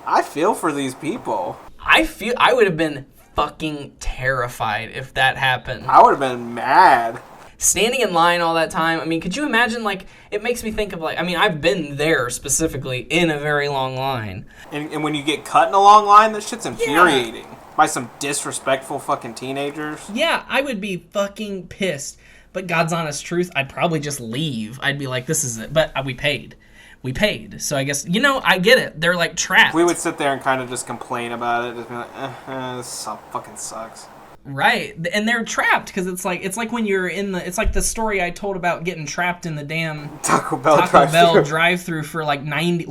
I feel for these people. I would have been fucking terrified if that happened. I would have been mad. Standing in line all that time, I mean, could you imagine, like, it makes me think of, like, I mean, I've been there specifically in a very long line. And when you get cut in a long line, that shit's infuriating. Yeah. By some disrespectful fucking teenagers. Yeah, I would be fucking pissed. But God's honest truth, I'd probably just leave. I'd be like, this is it. But we paid. So I guess, I get it. They're, like, trapped. We would sit there and kind of just complain about it. Just be like, this fucking sucks. Right, and they're trapped because it's like when you're it's like the story I told about getting trapped in the damn Taco Bell drive-through for like 90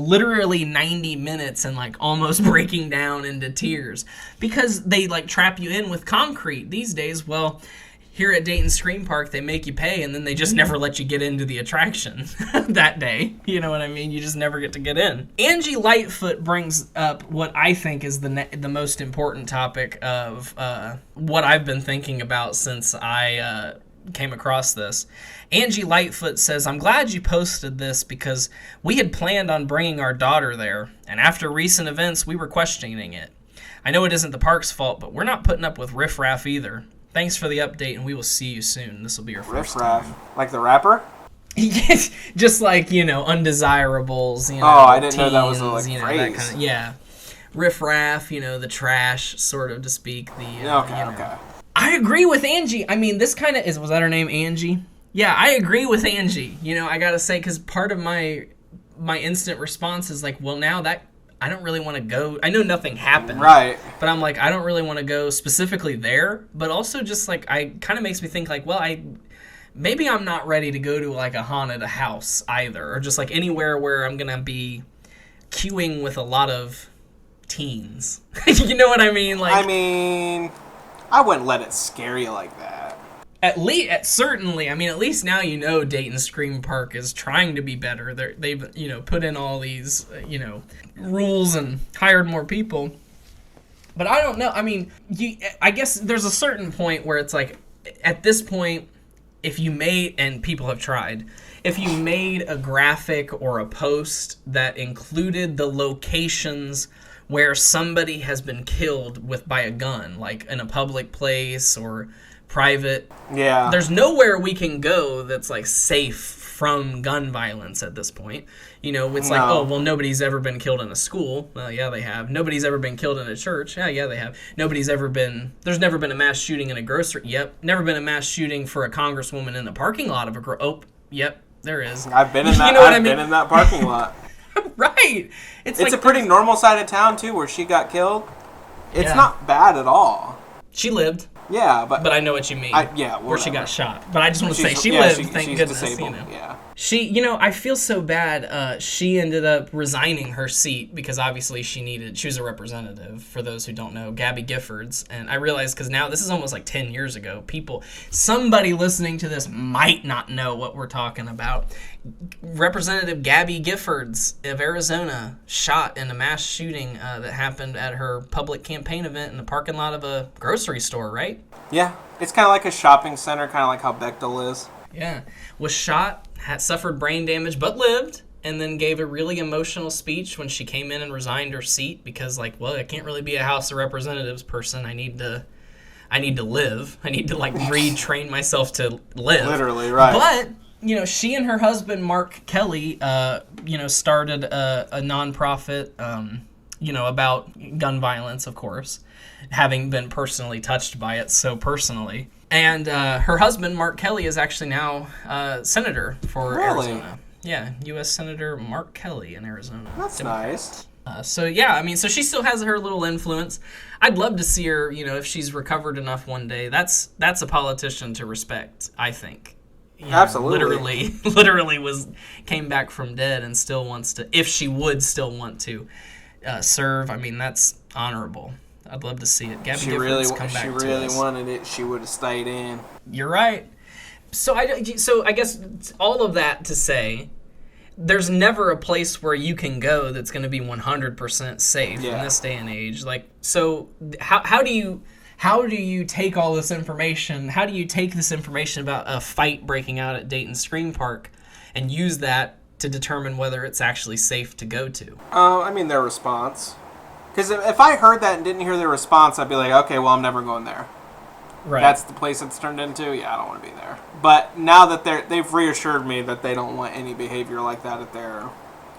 minutes and like almost breaking down into tears because they like trap you in with concrete these days. Well, here at Dayton Scream Park, they make you pay, and then they just never let you get into the attraction that day. You know what I mean? You just never get to get in. Angie Lightfoot brings up what I think is the most important topic of what I've been thinking about since I came across this. Angie Lightfoot says, I'm glad you posted this because we had planned on bringing our daughter there, and after recent events, we were questioning it. I know it isn't the park's fault, but we're not putting up with riffraff either. Thanks for the update, and we will see you soon. This will be your first time. Like the rapper? Just like, undesirables, Oh, I didn't know that was a phrase. That kind of, yeah. Riff-raff, the trash, sort of, to speak. Okay. I agree with Angie. I mean, this kind of is... Was that her name, Angie? Yeah, I agree with Angie. I gotta say, because part of my instant response is like, well, now that... I don't really want to go. I know nothing happened. Right. But I'm like, I don't really want to go specifically there. But also just like, kind of makes me think like, well, maybe I'm not ready to go to like a haunted house either. Or just like anywhere where I'm going to be queuing with a lot of teens. You know what I mean? Like, I mean, I wouldn't let it scare you like that. At least now you know Dayton Scream Park is trying to be better. They've put in all these rules and hired more people. But I don't know. I mean, I guess there's a certain point where it's like, at this point, if you made, and people have tried, if you made a graphic or a post that included the locations where somebody has been killed by a gun, like in a public place or private. Yeah. There's nowhere we can go that's like safe from gun violence at this point. It's like, oh, well, nobody's ever been killed in a school. Well, yeah, they have. Nobody's ever been killed in a church. Yeah, they have. There's never been a mass shooting in a grocery. Yep. Never been a mass shooting for a congresswoman in the parking lot of oh, yep, there is. I've been in that. Been in that parking lot. Right. It's a pretty normal side of town too, where she got killed. It's not bad at all. She lived. Yeah, but I know what you mean. Where she got shot. But I just want to say she lived. Thank goodness. Disabled. Yeah. She, I feel so bad. She ended up resigning her seat because obviously she was a representative, for those who don't know, Gabby Giffords. And I realized, because now this is almost like 10 years ago, somebody listening to this might not know what we're talking about. Representative Gabby Giffords of Arizona shot in a mass shooting that happened at her public campaign event in the parking lot of a grocery store, right? Yeah. It's kind of like a shopping center, kind of like how Bechtel is. Yeah. Was shot, suffered brain damage, but lived, and then gave a really emotional speech when she came in and resigned her seat because, I can't really be a House of Representatives person. I need to live. I need to, retrain myself to live. Literally, right. But, she and her husband, Mark Kelly, started a nonprofit, about gun violence, of course, having been personally touched by it so personally. And her husband, Mark Kelly, is actually now senator for Arizona. Yeah, U.S. Senator Mark Kelly in Arizona. That's Democrat. Nice. So she still has her little influence. I'd love to see her, if she's recovered enough one day. That's a politician to respect, I think. Absolutely. Literally came back from dead and still wants to, if she would still want to serve. I mean, that's honorable. I'd love to see it. Gabby Giffords come back to us. She really wanted it. She would have stayed in. You're right. So I guess all of that to say, there's never a place where you can go that's going to be 100% safe in this day and age. So how do you take all this information? How do you take this information about a fight breaking out at Dayton Scream Park and use that to determine whether it's actually safe to go to? Their response. Because if I heard that and didn't hear their response, I'd be like, okay, well, I'm never going there. Right. That's the place it's turned into? Yeah, I don't want to be there. But now that they've reassured me that they don't want any behavior like that at their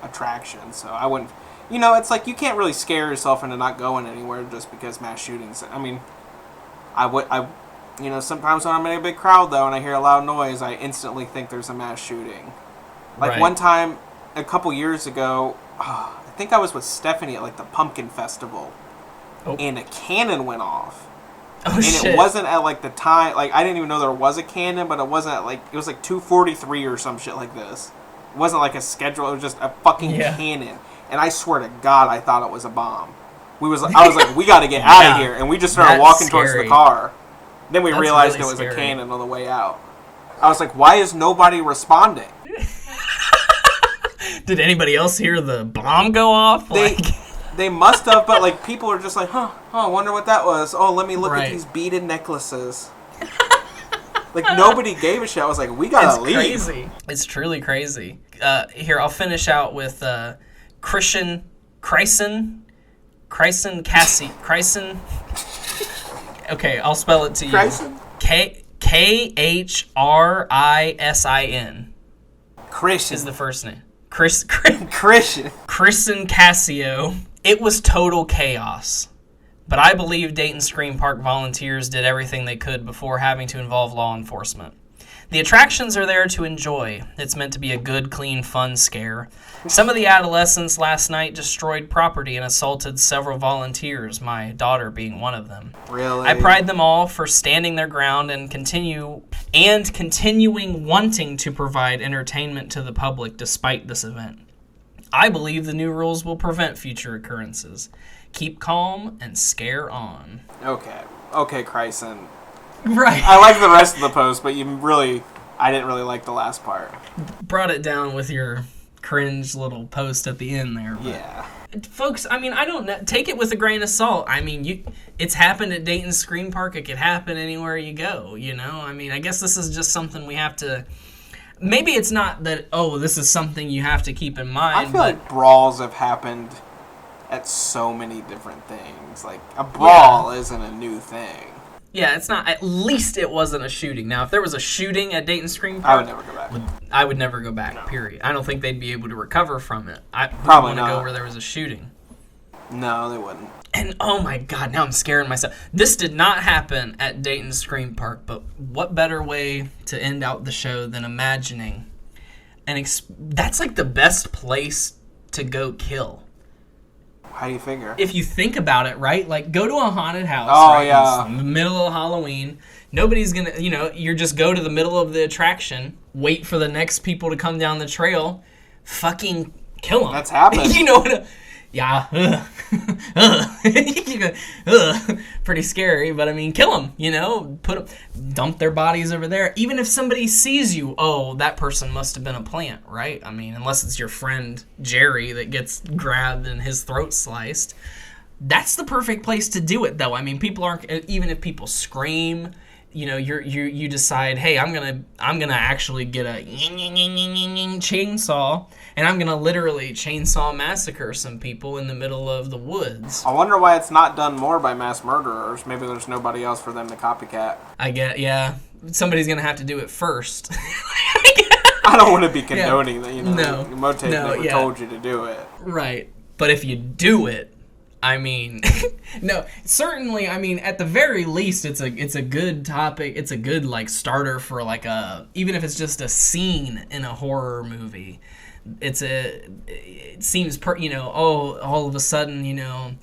attraction, so I wouldn't... it's like you can't really scare yourself into not going anywhere just because mass shootings... sometimes when I'm in a big crowd, though, and I hear a loud noise, I instantly think there's a mass shooting. One time, a couple years ago... I think I was with Stephanie at the Pumpkin Festival, and a cannon went off. Oh, and shit. It wasn't at the time, I didn't even know there was a cannon, but it wasn't at it was 2:43 or some shit like this. It wasn't a schedule, it was just a fucking cannon. And I swear to God, I thought it was a bomb. I was like, we gotta get out of here, and we just started walking towards the car. Then we realized it was a cannon on the way out. I was like, why is nobody responding? Did anybody else hear the bomb go off? They must have, but people are just I wonder what that was. Oh, let me look at these beaded necklaces. Nobody gave a shit. I was like, we gotta leave. It's crazy. It's truly crazy. Here, I'll finish out with Tristan Cassie. Okay, I'll spell it to you. Tristan? Krisin. Christian is the first name. Tristan Cassio. It was total chaos. But I believe Dayton Scream Park volunteers did everything they could before having to involve law enforcement. The attractions are there to enjoy. It's meant to be a good, clean, fun scare. Some of the adolescents last night destroyed property and assaulted several volunteers, my daughter being one of them. Really? I pride them all for standing their ground and continuing wanting to provide entertainment to the public despite this event. I believe the new rules will prevent future occurrences. Keep calm and scare on. Okay, Kryson. Right. I like the rest of the post, but I didn't really like the last part. Brought it down with your cringe little post at the end there. But. Yeah. Folks, I mean, I don't know. Take it with a grain of salt. I mean, it's happened at Dayton Scream Park. It could happen anywhere you go, you know? I mean, I guess this is just something we have to... Maybe it's not that, this is something you have to keep in mind. I feel like brawls have happened at so many different things. Like, a brawl isn't a new thing. Yeah, it's not. At least it wasn't a shooting. Now, if there was a shooting at Dayton Scream Park... I would never go back. I would never go back, period. I don't think they'd be able to recover from it. I Probably wouldn't want to not. go where there was a shooting. No, they wouldn't. And, oh my God, now I'm scaring myself. This did not happen at Dayton Scream Park, but what better way to end out the show than imagining... that's like the best place to go kill. How do you figure? If you think about it, right? Like, go to a haunted house, Oh, right? yeah. It's the middle of Halloween. Nobody's gonna, you just go to the middle of the attraction, wait for the next people to come down the trail, fucking kill them. That's happened. You know what? Yeah. Pretty scary, but I mean, kill them, dump their bodies over there. Even if somebody sees you, that person must have been a plant, right? I mean, unless it's your friend Jerry that gets grabbed and his throat sliced. That's the perfect place to do it, though. I mean, people aren't, even if people scream, you decide, hey, I'm gonna actually get a chainsaw, and I'm gonna literally chainsaw massacre some people in the middle of the woods. I wonder why it's not done more by mass murderers. Maybe there's nobody else for them to copycat. Yeah. Somebody's gonna have to do it first. I don't want to be condoning that, No. MOATAIF never told you to do it. Right. But if you do it, I mean, no, certainly, I mean, at the very least, it's a good topic. It's a good, starter for, even if it's just a scene in a horror movie. It seems, all of a sudden,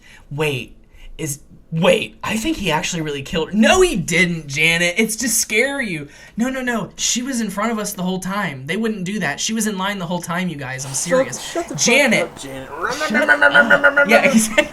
wait, I think he actually really killed her. No, he didn't, Janet. It's to scare you. No. She was in front of us the whole time. They wouldn't do that. She was in line the whole time, you guys. I'm serious. Shut the Janet. fuck up, Janet. Yeah, exactly.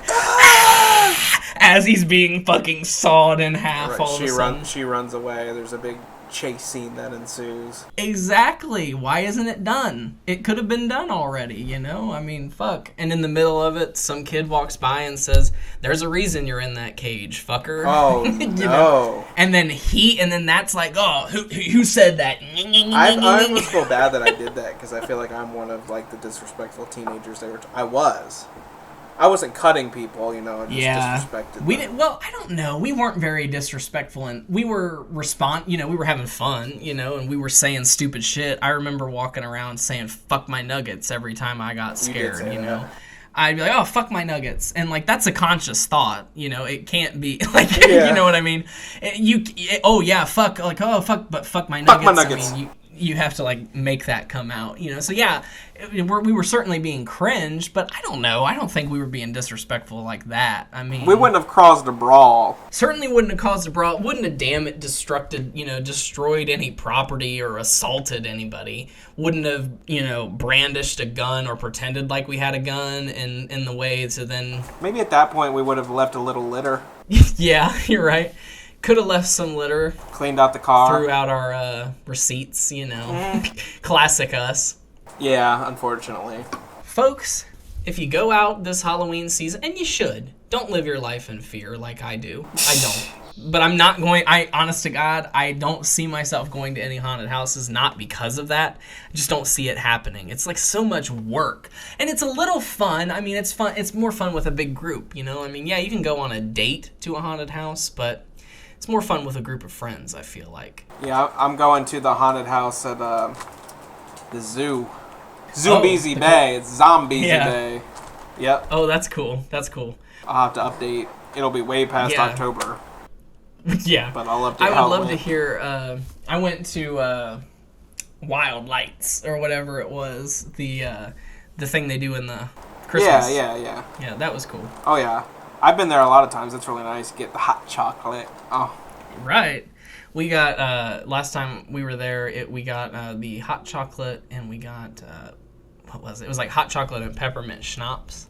As he's being fucking sawed in half Right, all of a sudden. She runs away. There's a big chase scene that ensues. Exactly. Why isn't it done? It could have been done already, I mean, fuck. And in the middle of it, some kid walks by and says, there's a reason you're in that cage, fucker. Oh, no. And then that's like, who said that? I almost feel bad that I did that because I feel like I'm one of, the disrespectful teenagers I wasn't cutting people, I just disrespected them. We didn't. Well, I don't know. We weren't very disrespectful, and we were we were having fun, and we were saying stupid shit. I remember walking around saying "fuck my nuggets" every time I got scared. That. I'd be like, "Oh, fuck my nuggets," and that's a conscious thought. It can't be you know what I mean. Fuck, but fuck my nuggets. Fuck my nuggets. I mean, you have to make that come out, So yeah, we were certainly being cringe, but I don't know. I don't think we were being disrespectful like that. I mean, we wouldn't have caused a brawl. Certainly wouldn't have caused a brawl. Wouldn't have destroyed any property or assaulted anybody. Wouldn't have brandished a gun or pretended like we had a gun in the way to then. Maybe at that point we would have left a little litter. Yeah, you're right. Could have left some litter. Cleaned out the car. Threw out our receipts, Classic us. Yeah, unfortunately. Folks, if you go out this Halloween season, and you should, don't live your life in fear like I do. I don't. But I'm not going, honest to God, I don't see myself going to any haunted houses, not because of that. I just don't see it happening. It's so much work. And it's a little fun. I mean, it's fun. It's more fun with a big group, I mean, yeah, you can go on a date to a haunted house, but it's more fun with a group of friends, I feel like. Yeah, I'm going to the haunted house at the zoo. Zombiesy Bay. It's Zombiesy Bay. Yep. Oh, that's cool. That's cool. I'll have to update. It'll be way past October. Yeah. But I'll update. I would love to hear. I went to Wild Lights or whatever it was. The thing they do in the Christmas. Yeah. Yeah, that was cool. Oh yeah. I've been there a lot of times. It's really nice. Get the hot chocolate. Oh. Right. We got last time we were there. We got the hot chocolate, and we got what was it? It was hot chocolate and peppermint schnapps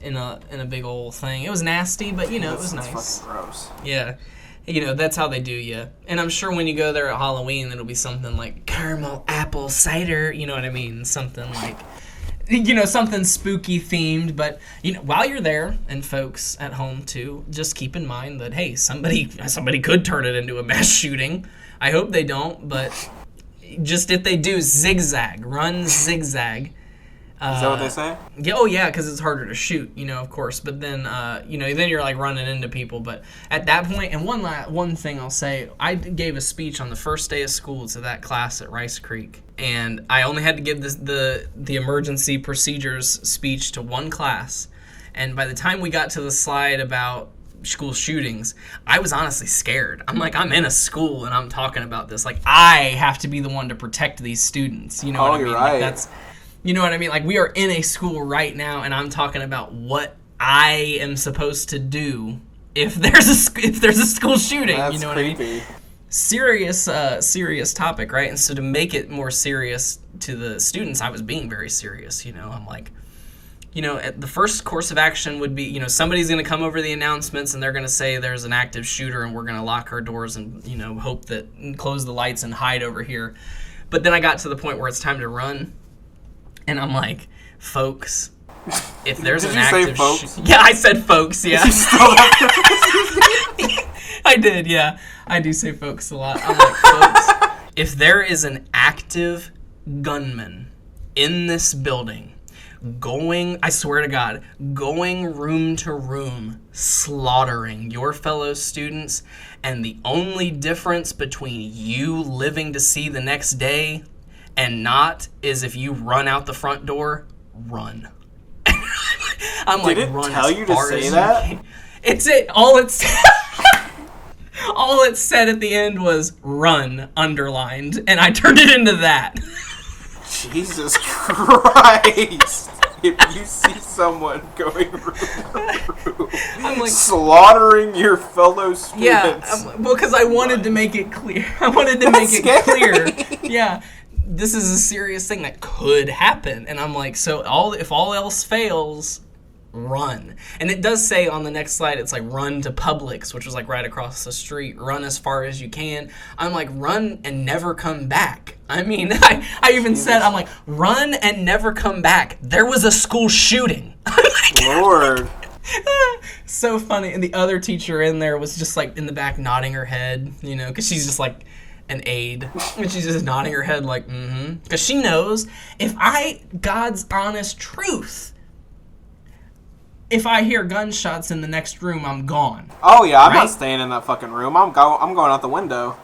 in a big old thing. It was nasty, but it was nice. Fucking gross. Yeah. you know, that's how they do you. And I'm sure when you go there at Halloween, it'll be something like caramel apple cider, you know what I mean? Something like, you know, something spooky themed. But, you know, while you're there, and folks at home too, just keep in mind that, hey, somebody could turn it into a mass shooting. I hope they don't, but just if they do, zigzag. Run zigzag. Is that what they say? Yeah, oh yeah, because it's harder to shoot, you know, of course. But then, you know, then you're like running into people. But at that point, and one thing I'll say, I gave a speech on the first day of school to that class at Rice Creek, and I only had to give the emergency procedures speech to one class. And by the time we got to the slide about school shootings, I was honestly scared. I'm like, I'm in a school and I'm talking about this. Like, I have to be the one to protect these students. You know what I mean? You're right. Like, that's. You know what I mean? Like, we are in a school right now, and I'm talking about what I am supposed to do if there's a school shooting. That's you know creepy. what I mean? Serious topic, right? And so to make it more serious to the students, I was being very serious. You know, I'm like, you know, the first course of action would be, you know, somebody's going to come over the announcements, and they're going to say there's an active shooter, and we're going to lock our doors and, you know, hope that close the lights and hide over here. But then I got to the point where it's time to run. And I'm like, folks, if there's an active... Yeah, I said folks, yeah. I did, yeah. I do say folks a lot. I'm like, folks, if there is an active gunman in this building, I swear to God, going room to room, slaughtering your fellow students, and the only difference between you living to see the next day and not is if you run out the front door, run. I'm like, did it run tell as you to far say as that? you can. All it said at the end was run, underlined, and I turned it into that. Jesus Christ. If you see someone going room, I'm like, slaughtering your fellow students. Yeah, well, because I wanted to make it clear. Yeah. This is a serious thing that could happen. And I'm like, so if all else fails, run. And it does say on the next slide, it's like run to Publix, which was like right across the street. Run as far as you can. I'm like, run and never come back. I mean, I even said, I'm like, run and never come back. There was a school shooting. Lord. So funny. And the other teacher in there was just like in the back nodding her head, you know, because she's just like an aide. And she's just nodding her head like, mm-hmm. Because she knows God's honest truth, if I hear gunshots in the next room, I'm gone. Oh, yeah, I'm not staying in that fucking room. I'm going out the window.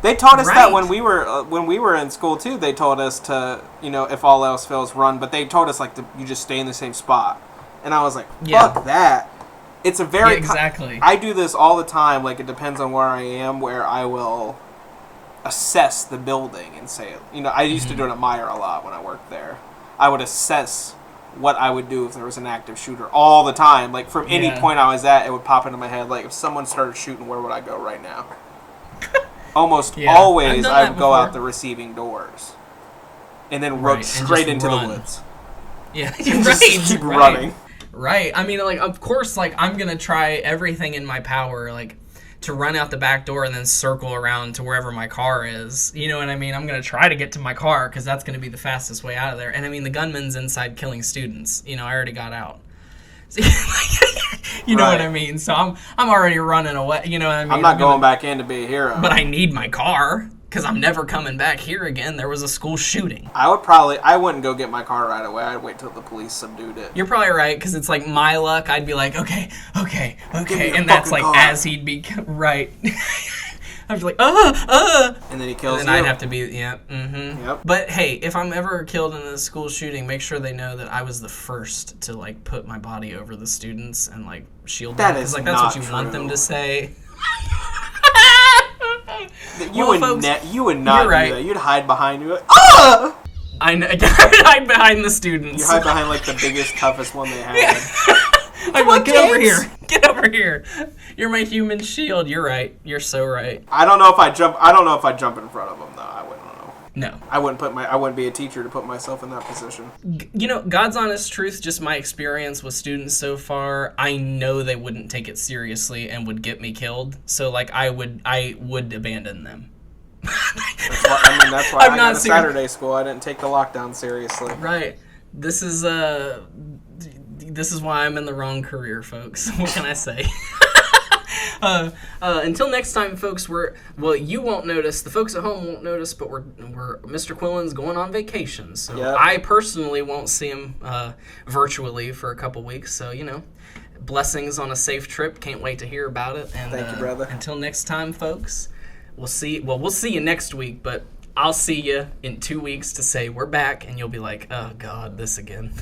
They taught us that when we were in school, too. They told us to, you know, if all else fails, run. But they told us, like, you just stay in the same spot. And I was like, fuck that. It's a very... exactly. I do this all the time. Like, it depends on where I am, where I will assess the building and say, you know, I used to do it at Meyer a lot when I worked there. I would assess what I would do if there was an active shooter all the time. Like, from any point I was at, it would pop into my head, like, if someone started shooting, where would I go right now? Almost always, I would go out the receiving doors. And then run straight into the woods. Yeah, just keep running. Right. I mean, like, of course, like, I'm going to try everything in my power, like, to run out the back door and then circle around to wherever my car is. You know what I mean? I'm going to try to get to my car because that's going to be the fastest way out of there. And I mean, the gunman's inside killing students. You know, I already got out. You know what I mean? So I'm already running away. You know what I mean? I'm not going back in to be a hero. But I need my car because I'm never coming back here again. There was a school shooting. I wouldn't go get my car right away. I'd wait till the police subdued it. You're probably right, because it's like my luck. I'd be like, okay. And that's like car. As he'd be, right. I'd be like, And then he kills and you. then I'd have to be, Yep. But hey, if I'm ever killed in a school shooting, make sure they know that I was the first to like put my body over the students and like shield them. Because like that's what you want them to say. You would not do that. You'd hide behind you. Like, I know. I'd hide behind the students. You hide behind like the biggest, toughest one they had. Yeah. I'm like, get over here. Get over here. You're my human shield. You're right. You're so right. I don't know if I jump in front of them though. I wouldn't know. No. I wouldn't be a teacher to put myself in that position. You know, God's honest truth, just my experience with students so far, I know they wouldn't take it seriously and would get me killed. So, like, I would abandon them. That's why I got out of Saturday school. I didn't take the lockdown seriously. Right. This is why I'm in the wrong career, folks. What can I say? Until next time, folks, you won't notice, the folks at home won't notice, but we're Mr. Quillen's going on vacation, so yep. I personally won't see him virtually for a couple weeks, so, you know, blessings on a safe trip. Can't wait to hear about it. And thank you, brother. Until next time, folks, we'll see you next week, but I'll see you in 2 weeks to say we're back, and you'll be like, oh, God, this again.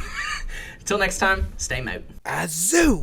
Until next time, stay mout. Azoo!